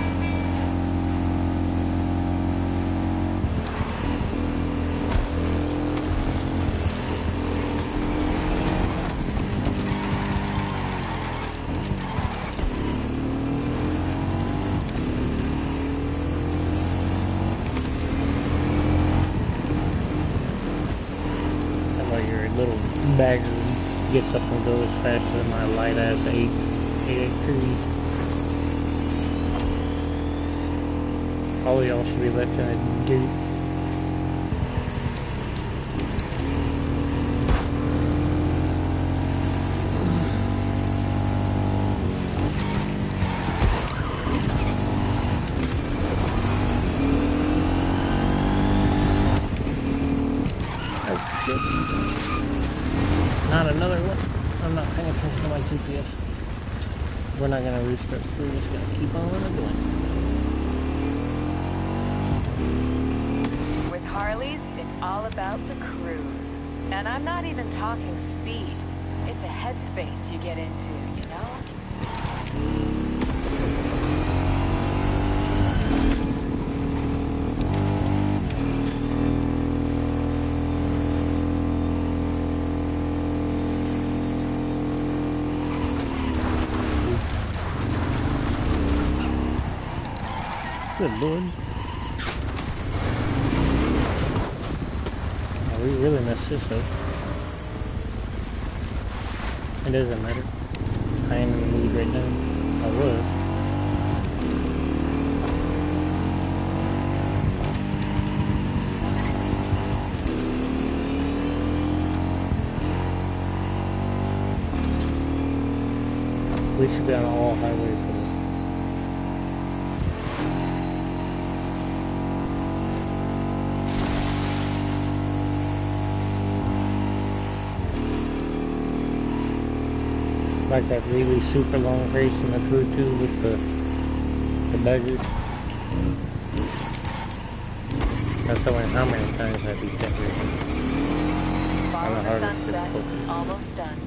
Little bagger gets up and goes faster than my light ass 883. All y'all should be left in a dude. Not another one. I'm not paying attention to my GPS. We're not gonna restart. We're just gonna keep on going. With Harleys, it's all about the cruise. And I'm not even talking speed. It's a headspace you get into, you know? Good lord. Oh, we really messed this up. It doesn't matter. I ain't in the mood right now. I was. We should be on all highways for this. Like that really super long race in the crew too with the beggars. That's only how many times I beat that race. Follow the sunset, almost done.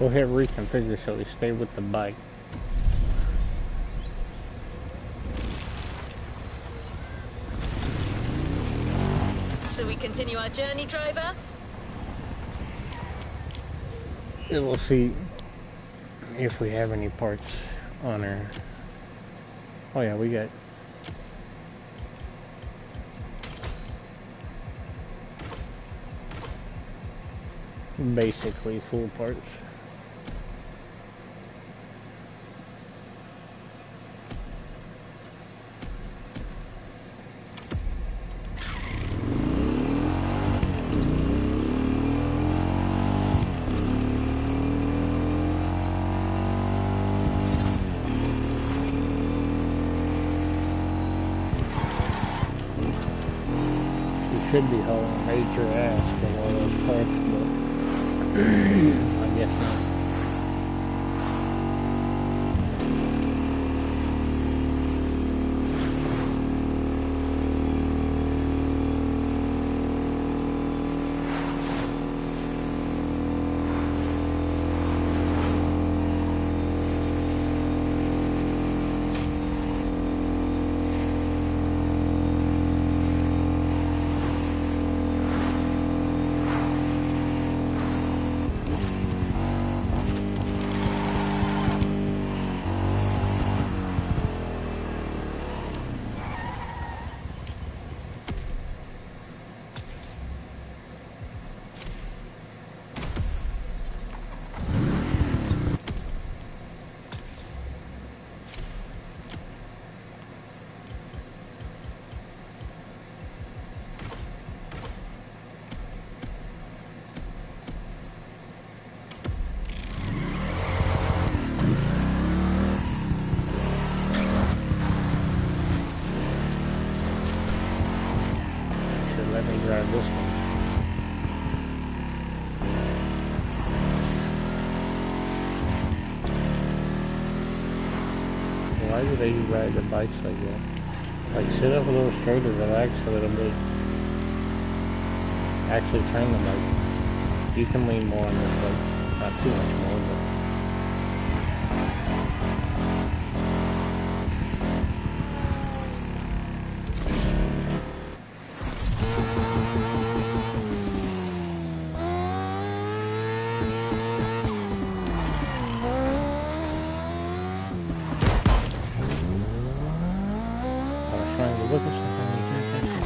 We'll hit reconfigure so we stay with the bike. Shall we continue our journey, driver? And we'll see if we have any parts on her. Oh yeah, we got basically full parts. Should be hauling major ass for all those parts, but I guess not. Let me grab this one. Why do they ride the bikes like that? Like sit up a little straighter, relax a little bit. Actually turn the bike. You can lean more on this bike. Not too much more, but look at something you can't think of.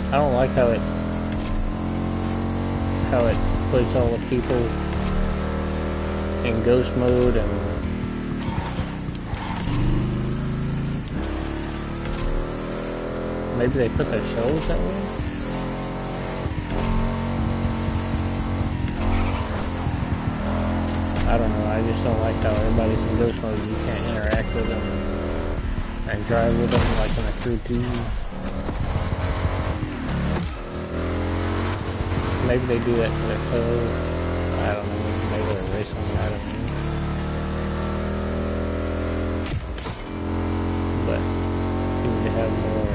I don't like how it puts all the people in ghost mode and maybe they put their shells that way. I don't know, I just don't like how everybody's in ghost mode. You can't interact with them and drive with them like in a Crew 2. Maybe they do that to their code. I don't know, maybe they're racing, I don't know. But you need to have more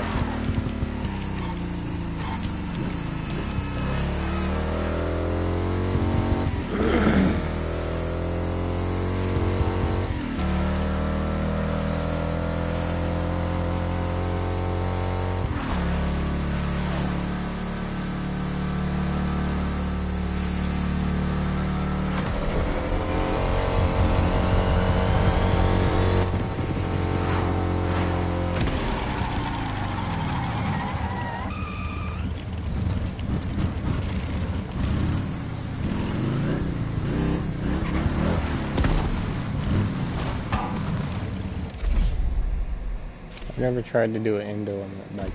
Never tried to do an endo on that bike.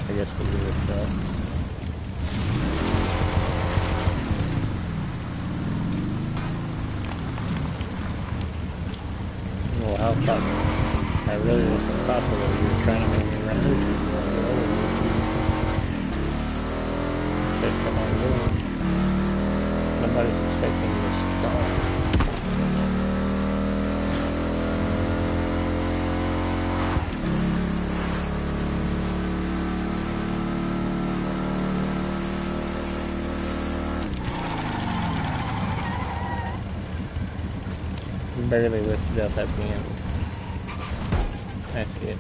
I guess we'll give it a shot. Well, how thought I really wasn't thoughtful that you were trying to make me run into you. Shit, come on, doing. Nobody's expecting you to stall. Barely lifted up at the end. That's it.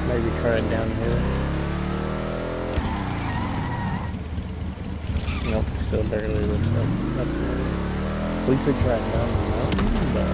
Maybe try it down here. Nope, still barely lifts up. We could try it down the mountain, but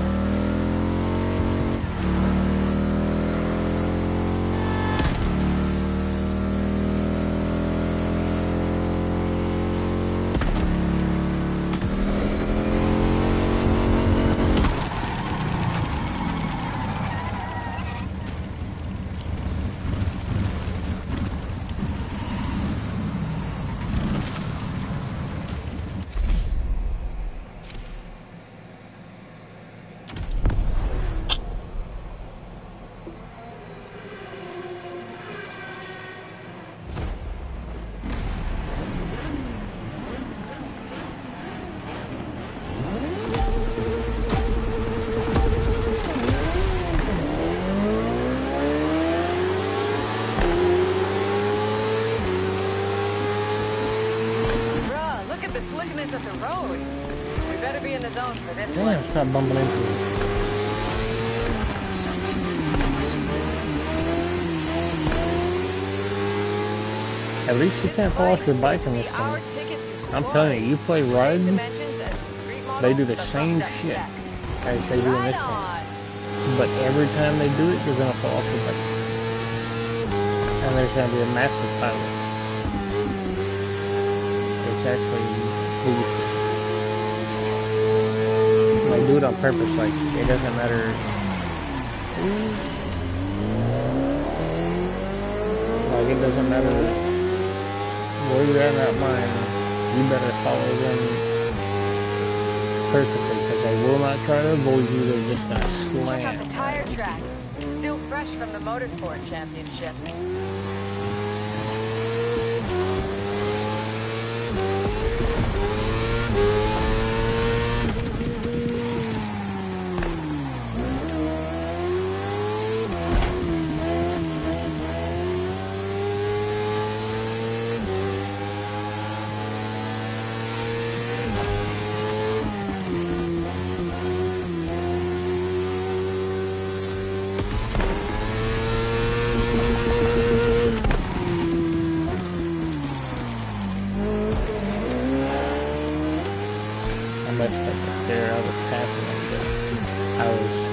Of the road. We better be in the zone for this one. yeah, stop bumping into me. At least you can't fall off your bike in this thing. I'm telling you, you play rides, they do the same shit as they do in this thing. But every time they do it, you're gonna fall off your bike. And there's gonna be a massive pilot. It's actually they do it on purpose, like, it doesn't matter. Like, it doesn't matter where you're at in that line, you better follow them perfectly, because they will not try to avoid you, they're just gonna slam. Check out the tire tracks, still fresh from the Motorsport Championship.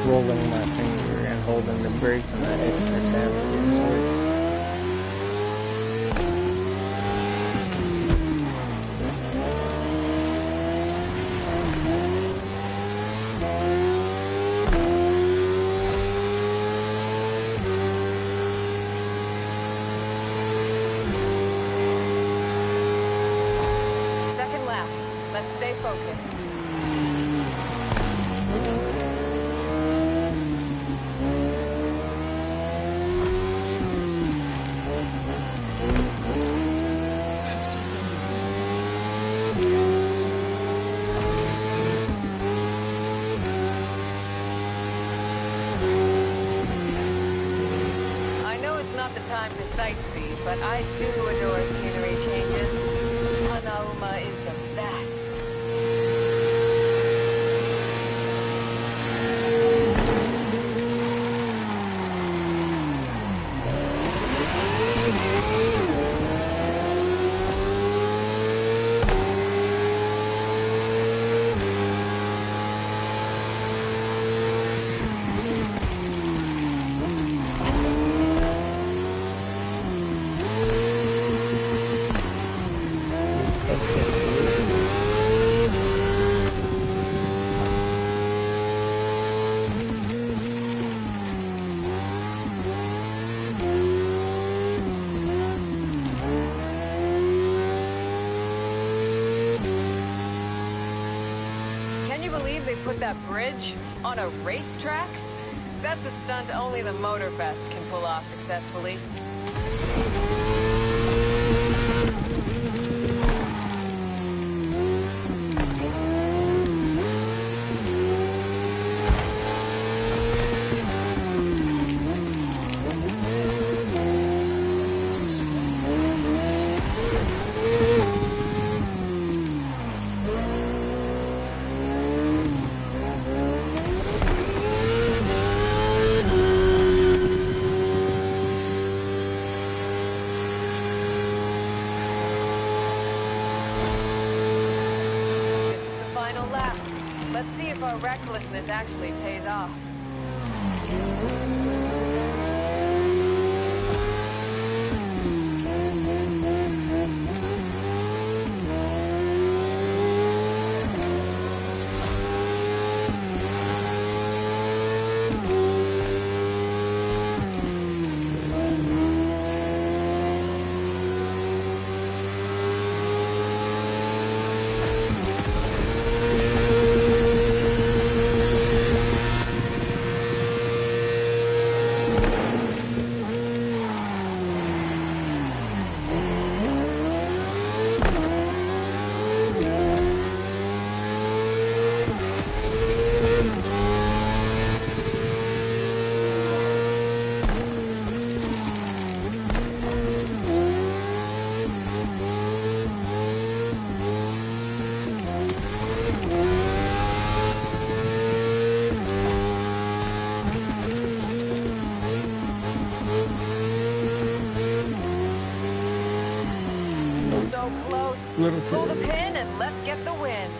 Rolling my finger and holding the brake and that extra tap didn't work. Second lap. Let's stay focused. Time to sightsee, but I do adore scenery changes. Hanauma is the best. believe they put that bridge on a racetrack? That's a stunt only the Motorfest can pull off successfully. Let's see if our recklessness actually pays off. So close. Pull the pin and let's get the win.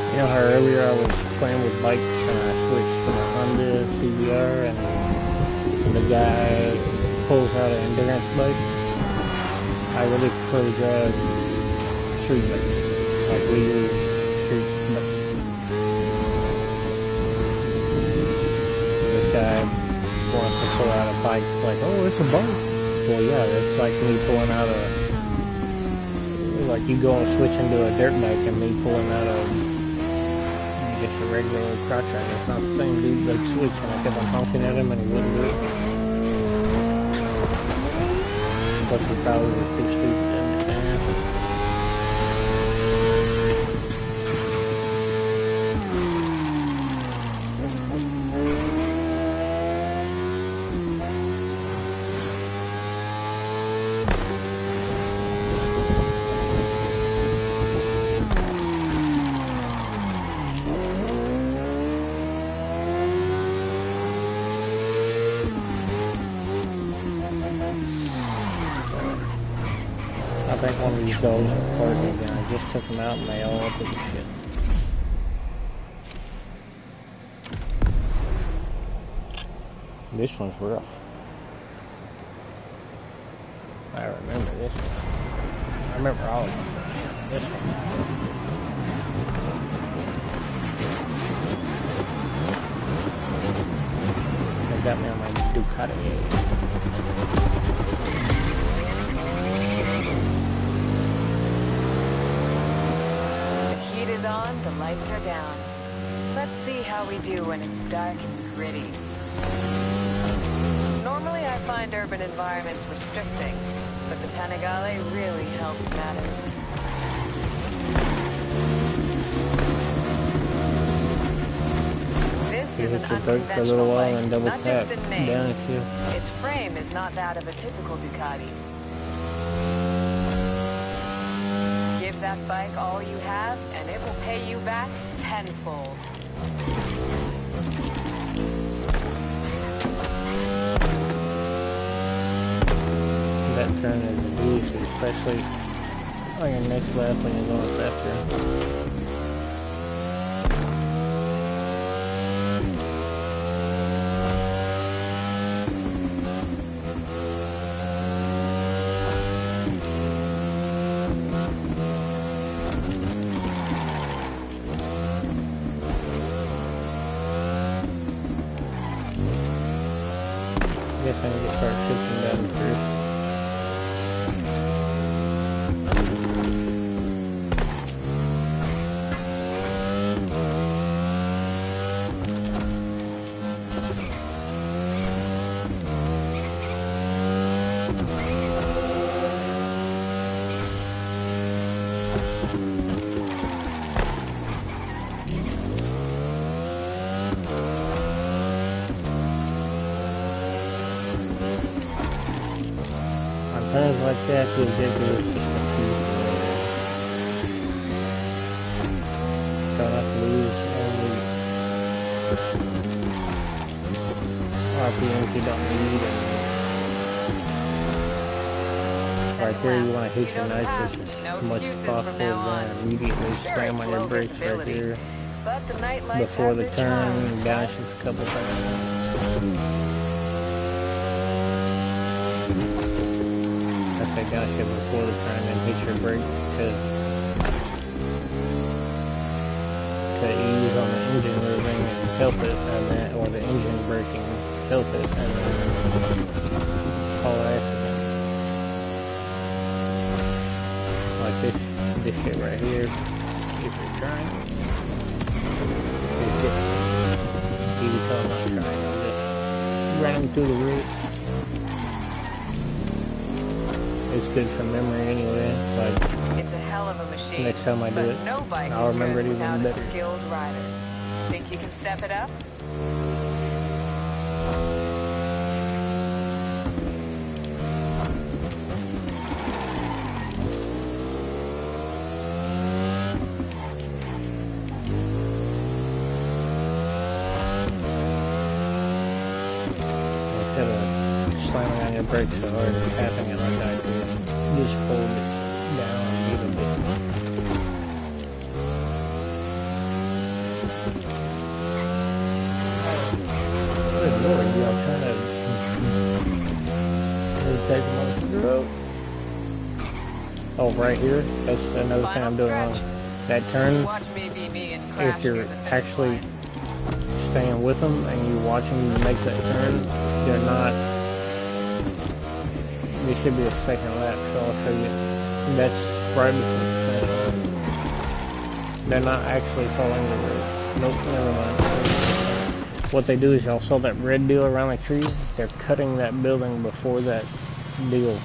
You know how earlier I was playing with bikes and I switched to my Honda CBR and the guy pulls out an endurance bike? I really prefer to drive street bikes, like legal street bikes. This guy wants to pull out a bike like, oh, it's a bike. Well, yeah, that's like me pulling out like you go and switch into a dirt bike and me pulling out just a regular old crotch ride. It's not the same. Dude like switch and I kept on honking at him and he wouldn't do it. Plus he probably was too stupid to understand. think one of these dogs are farting again. I just took them out and they all up with the shit. This one's rough. I remember this one. I remember all of them. This one. They got me on my Ducati. On, the lights are down. Let's see how we do when it's dark and gritty. Normally I find urban environments restricting, but the Panigale really helps matters. This is an unconventional bike, not just in name. Its frame is not that of a typical Ducati. Give that bike all you have, and it will pay you back tenfold. That turn is a beast, especially on your next lap when you're going faster. I guess I need to start shifting down first. Turns like that is ridiculous. Try not to lose only RPMs you don't need. And right there, you want to hit your nitrous as much as possible, then immediately slam on your brakes right here before the turn and dash a couple times. I dash it before the turn and hit your brake to ease on the engine moving and help it, and then, or the engine braking help it, and then call accident. Like this shit right here, if you're trying. It's just easy call I'm trying. I'm just running through the route. It's good for memory anyway. Like, it's a hell of a machine. Next time I do it, no bike I'll remember it even better. A skilled rider. Think you can step it up? Instead of slamming on your brakes so hard and tapping it like I do, just hold it down a little bit. Good lord, y'all trying to take them on. Oh, right here, that's another thing I'm doing wrong. That turn, if you're actually staying with them and you watch them make that turn, they're not, it should be a second lap, so I'll show you. That's right before, they're not actually following the road. Nope, never mind. What they do is y'all saw that red deal around the tree? They're cutting that building before that deal.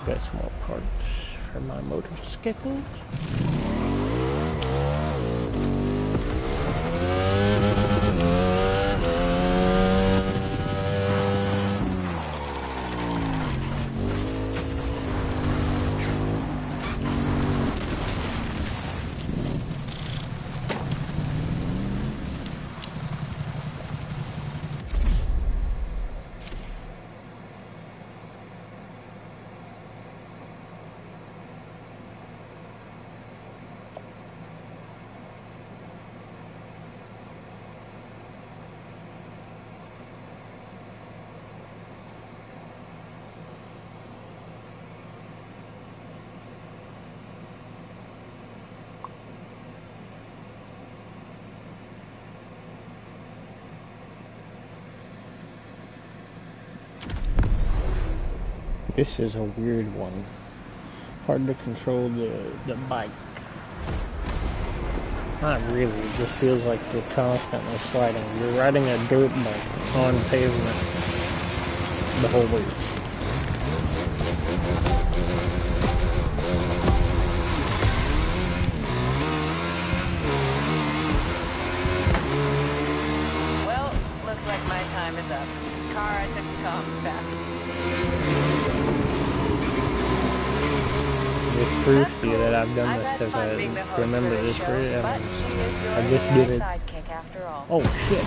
Got some more parts for my motorcycles. This is a weird one. Hard to control the bike. Not really, it just feels like you're constantly sliding. You're riding a dirt bike on pavement the whole way. Well, looks like my time is up. Car I took the comms back. This proves to you that I've done this because I remember this very. I just did it. Oh shit!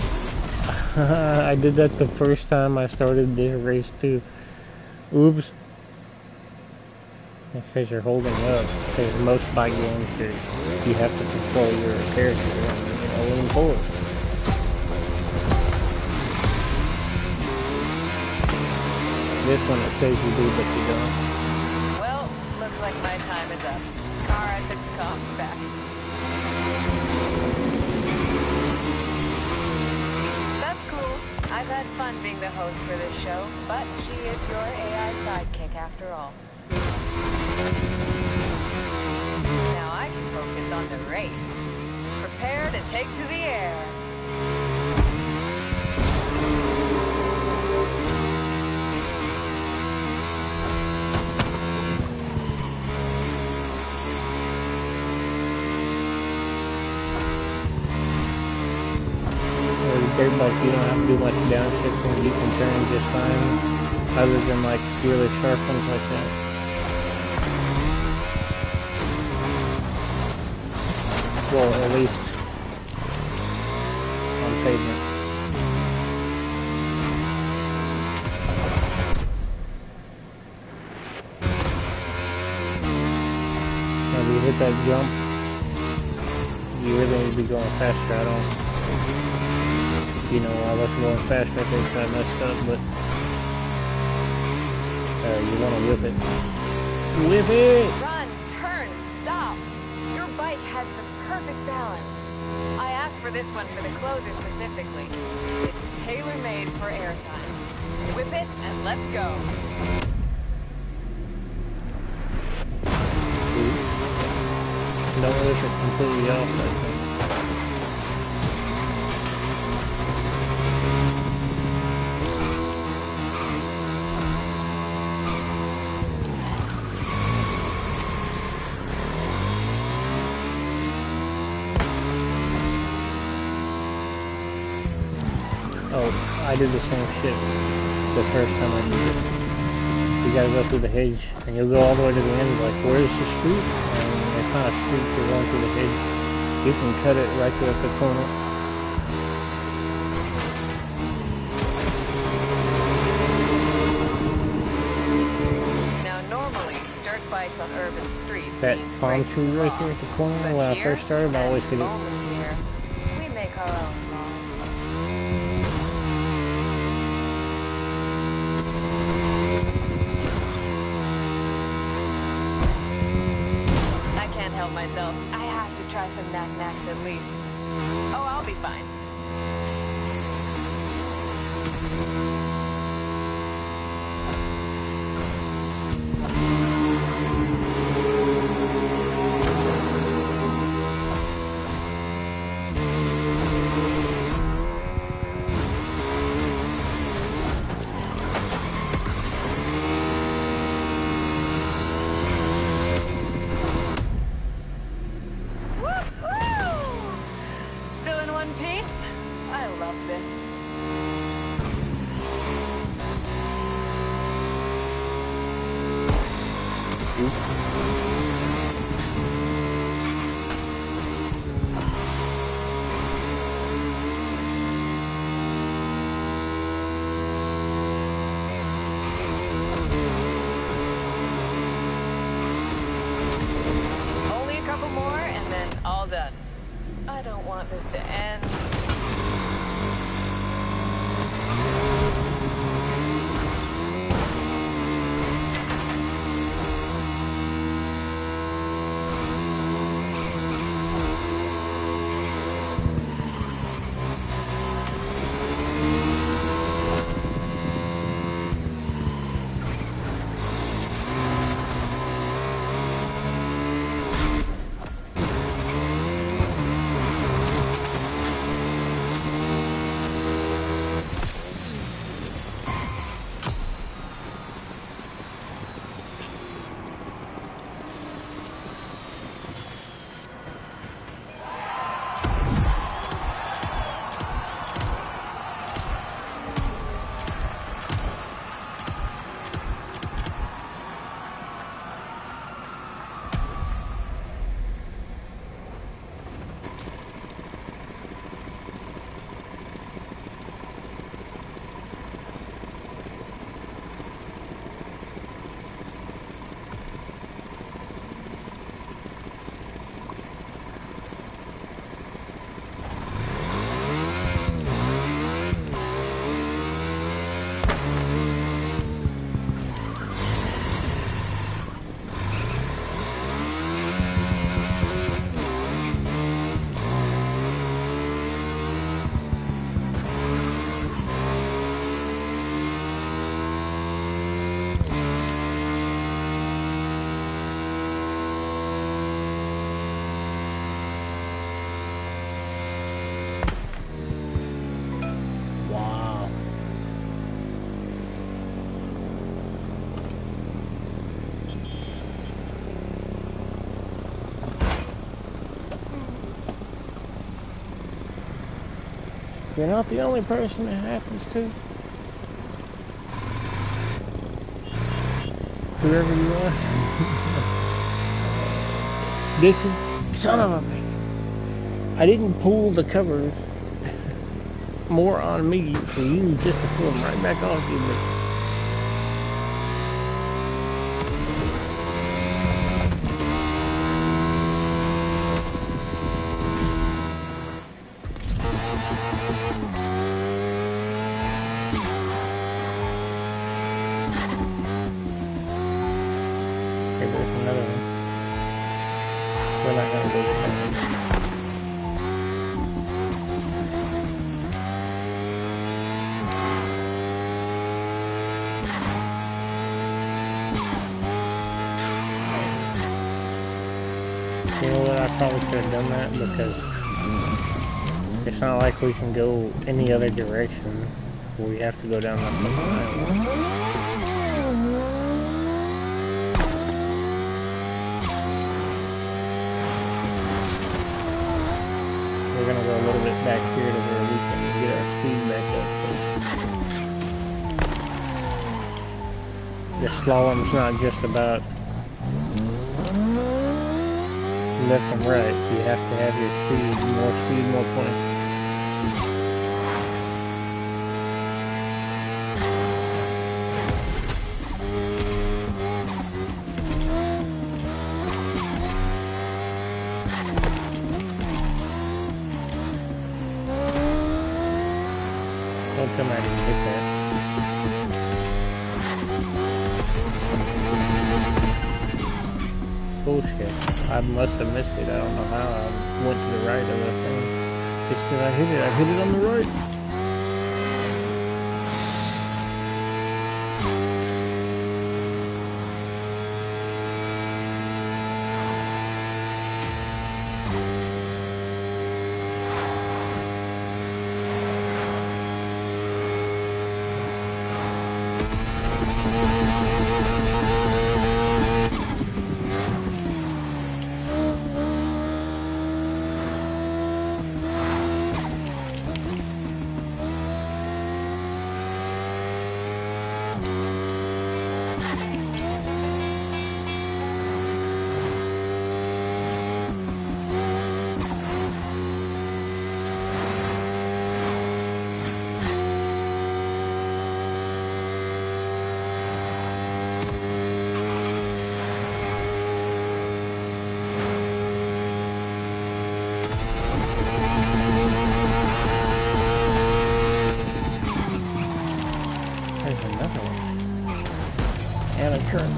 I did that the first time I started this race too. Oops. Because you're holding up. Because most bike games, you have to control your character and lean forward. This one it says you do, but you don't. Looks like my time is up. Car I took the comms back. That's cool. I've had fun being the host for this show, but she is your AI sidekick after all. Now I can focus on the race. Prepare to take to the air. Dirt bike, you don't have to do much downshifting, you can turn just fine, other than like really sharp ones like that. Well, at least on pavement. Now if you hit that jump, you really need to be going faster. I don't. You know, I wasn't going fast right there because I messed up, but you want to whip it. Whip it! Run, turn, stop! Your bike has the perfect balance. I asked for this one for the closer specifically. It's tailor-made for airtime. Whip it and let's go. Don't listen completely off that thing. I did the same shit the first time I did it. You gotta go through the hedge, and you'll go all the way to the end, like, where's the street? And it's not a street, you're going through the hedge. You can cut it right there at the corner. Now normally, dirt bikes on urban streets. That palm tree right there at the corner, when I first started, I always hit it. Here, we make our own laws. Help myself. I have to try some knack-knacks at least. Oh, I'll be fine. Done. I don't want this to end. You're not the only person it happens to. Whoever you are. Dixon, son of a bitch. I didn't pull the covers more on me for you just to pull them right back off you, but okay, there's another one. We're not gonna do this one. You know what, I probably should have done that because it's not like we can go any other direction. We have to go down the fucking island. We're gonna go a little bit back here to where we can get our speed back up. The slalom's not just about left and right. You have to have your speed, more points. Don't come out and hit that. Bullshit. I must have missed it. I don't know how. I went to the right of the thing. Just because I hit it on the right. There's another one. And a current.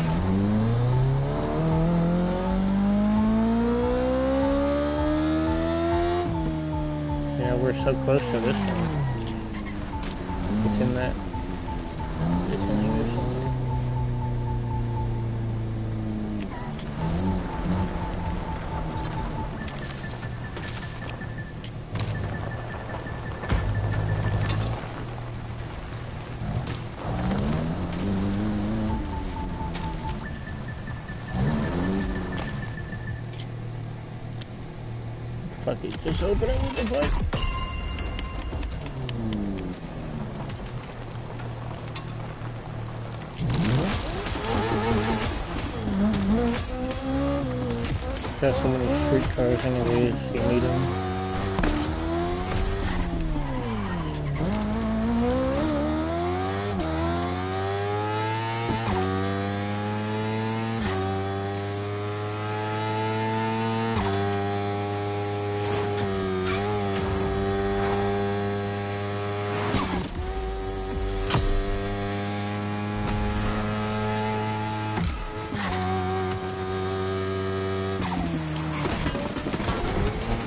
You know, we're so close to this one. It's in that. It's in here somewhere. Fuck it, just open it with the bike. Got so many street cars anyways, you need them.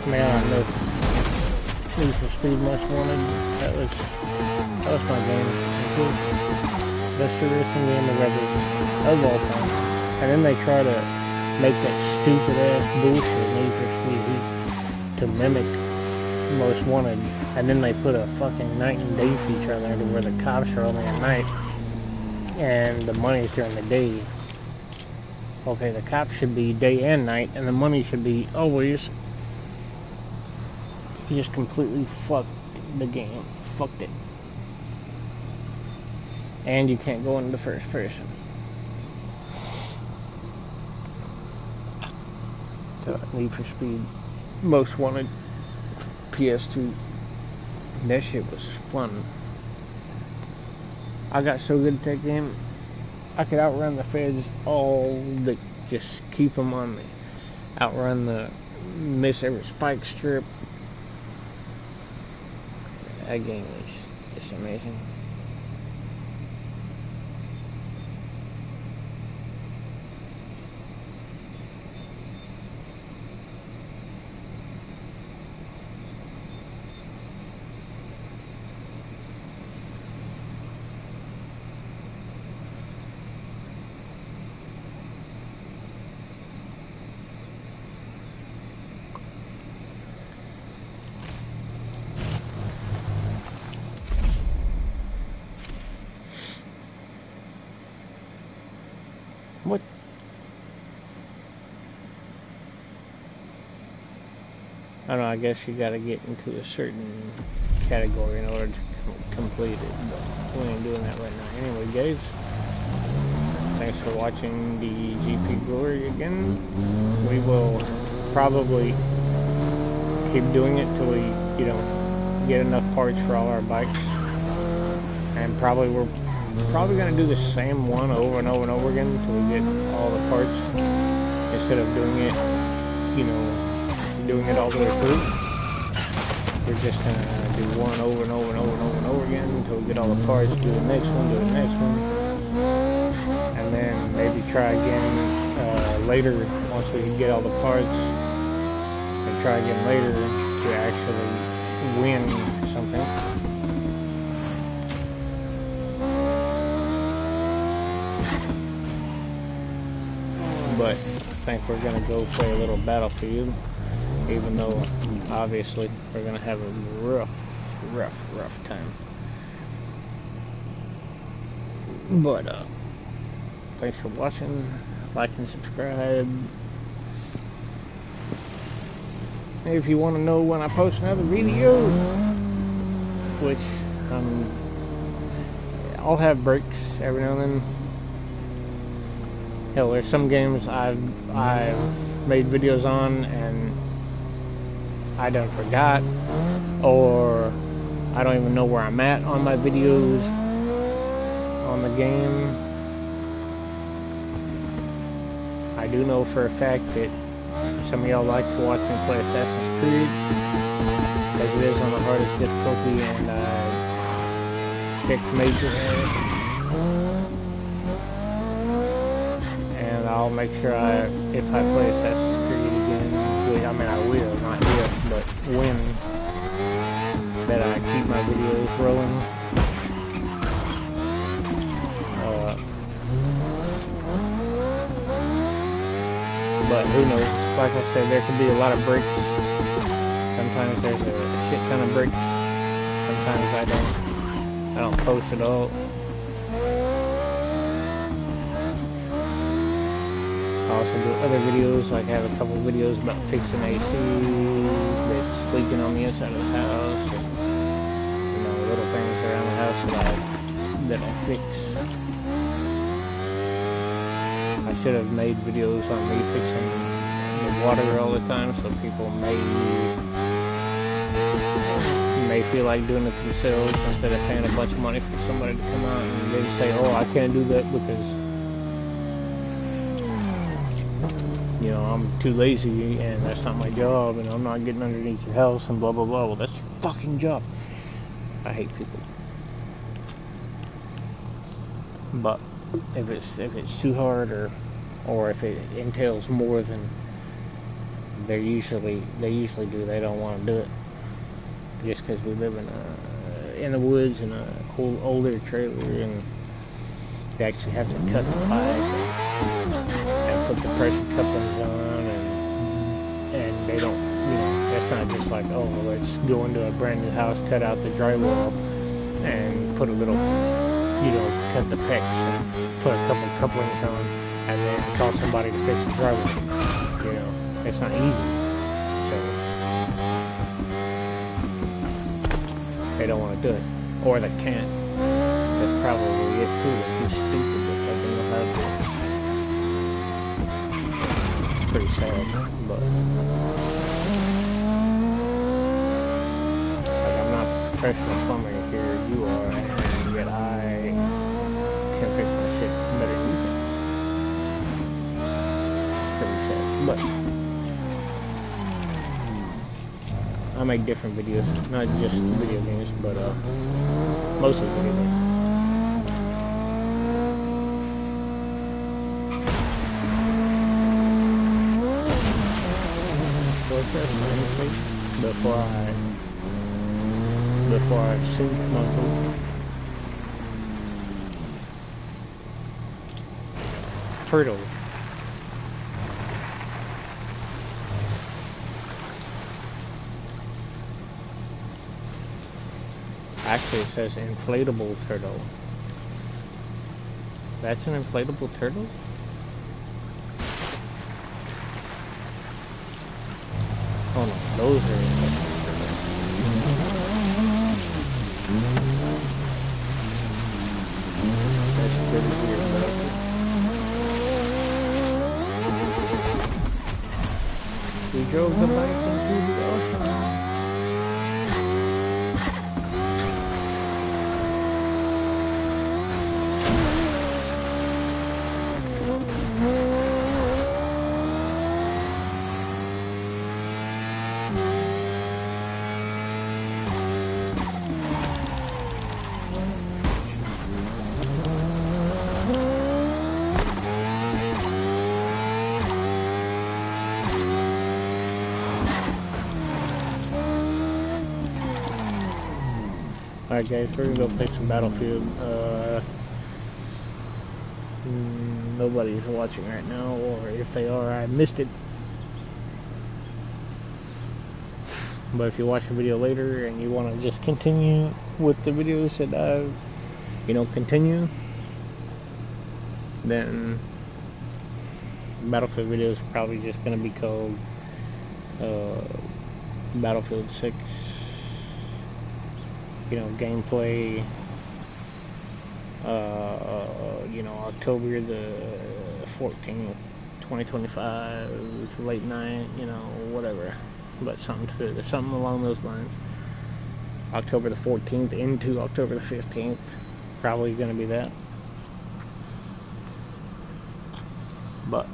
Man, I know Need for Speed Most Wanted. That was my game. Best racing game of all time. And then they try to make that stupid ass bullshit Need for Speed Heat to mimic Most Wanted. And then they put a fucking night and day feature on there to where the cops are only at night and the money's during the day. Okay, the cops should be day and night, and the money should be always. You just completely fucked the game. Fucked it. And you can't go into the first person. So, Need for Speed Most Wanted PS2. That shit was fun. I got so good at that game, I could outrun the feds all day. Just keep them on me. Outrun miss every spike strip. That game was just amazing. What? I don't know, I guess you gotta get into a certain category in order to complete it, but we ain't doing that right now. Anyway, guys, thanks for watching the GP Glory again. We will probably keep doing it till we, get enough parts for all our bikes. And we're probably going to do the same one over and over and over again until we get all the parts, instead of doing it, doing it all the way through. We're just going to do one over and over and over and over and over again until we get all the parts, do the next one, and then maybe try again later once we get all the parts, and try again later to actually win something. But I think we're going to go play a little Battlefield, even though obviously we're going to have a rough time. But thanks for watching, like and subscribe. If you want to know when I post another video, which I'll have breaks every now and then. Hell, there's some games I've made videos on and I done forgot, or I don't even know where I'm at on my videos on the game. I do know for a fact that some of y'all like to watch me play Assassin's Creed, because it is on the hardest difficulty, and I kicked major at it. And I'll make sure if I play Assassin's Creed again, I mean I will, not if, but when, that I keep my videos rolling. But who knows? Like I said, there could be a lot of breaks. Sometimes there's a shit ton of breaks. Sometimes I don't post at all. I also do other videos, like I have a couple videos about fixing AC that's leaking on the inside of the house, and, little things around the house that I fix. I should have made videos on me fixing the water all the time, so people may feel like doing it themselves instead of paying a bunch of money for somebody to come out and then say, oh, I can't do that because I'm too lazy and that's not my job and I'm not getting underneath your house and blah blah blah. Well, that's your fucking job. I hate people. But if it's too hard or if it entails more than they usually do, they don't want to do it. Just because we live in the woods in a older trailer, and they actually have to cut the pipe and put the pressure couplings on, and they don't, that's not just like, oh, let's go into a brand new house, cut out the drywall, and put a little, cut the pecs and put a couple couplings on, and then call somebody to fix the drywall. It's not easy. So they don't want to do it, or they can't. That's probably it too. They're too stupid that they don't know how to do it. Pretty sad, but like I'm not a professional plumber here. You are, and yet I can fix my shit better than you can. Pretty sad, but I make different videos, not just video games, but mostly video games. Before I sink my boat. Turtle. Actually, it says inflatable turtle. That's an inflatable turtle? Oh no, those are inflatable turtles. That's pretty weird, but okay. We drove the bike into the ocean. Alright guys, we're gonna go play some Battlefield. Nobody's watching right now, or if they are, I missed it. But if you watch the video later and you want to just continue with the videos that I've, continue, then Battlefield videos are probably just gonna be called Battlefield 6. Gameplay, October the 14th, 2025, late night, whatever, but something along those lines. October the 14th into October the 15th, probably gonna be that. But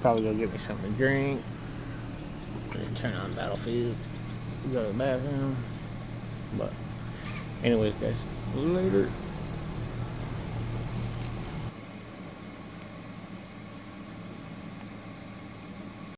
probably go get me something to drink, and turn on Battlefield, go to the bathroom. But anyways guys, later.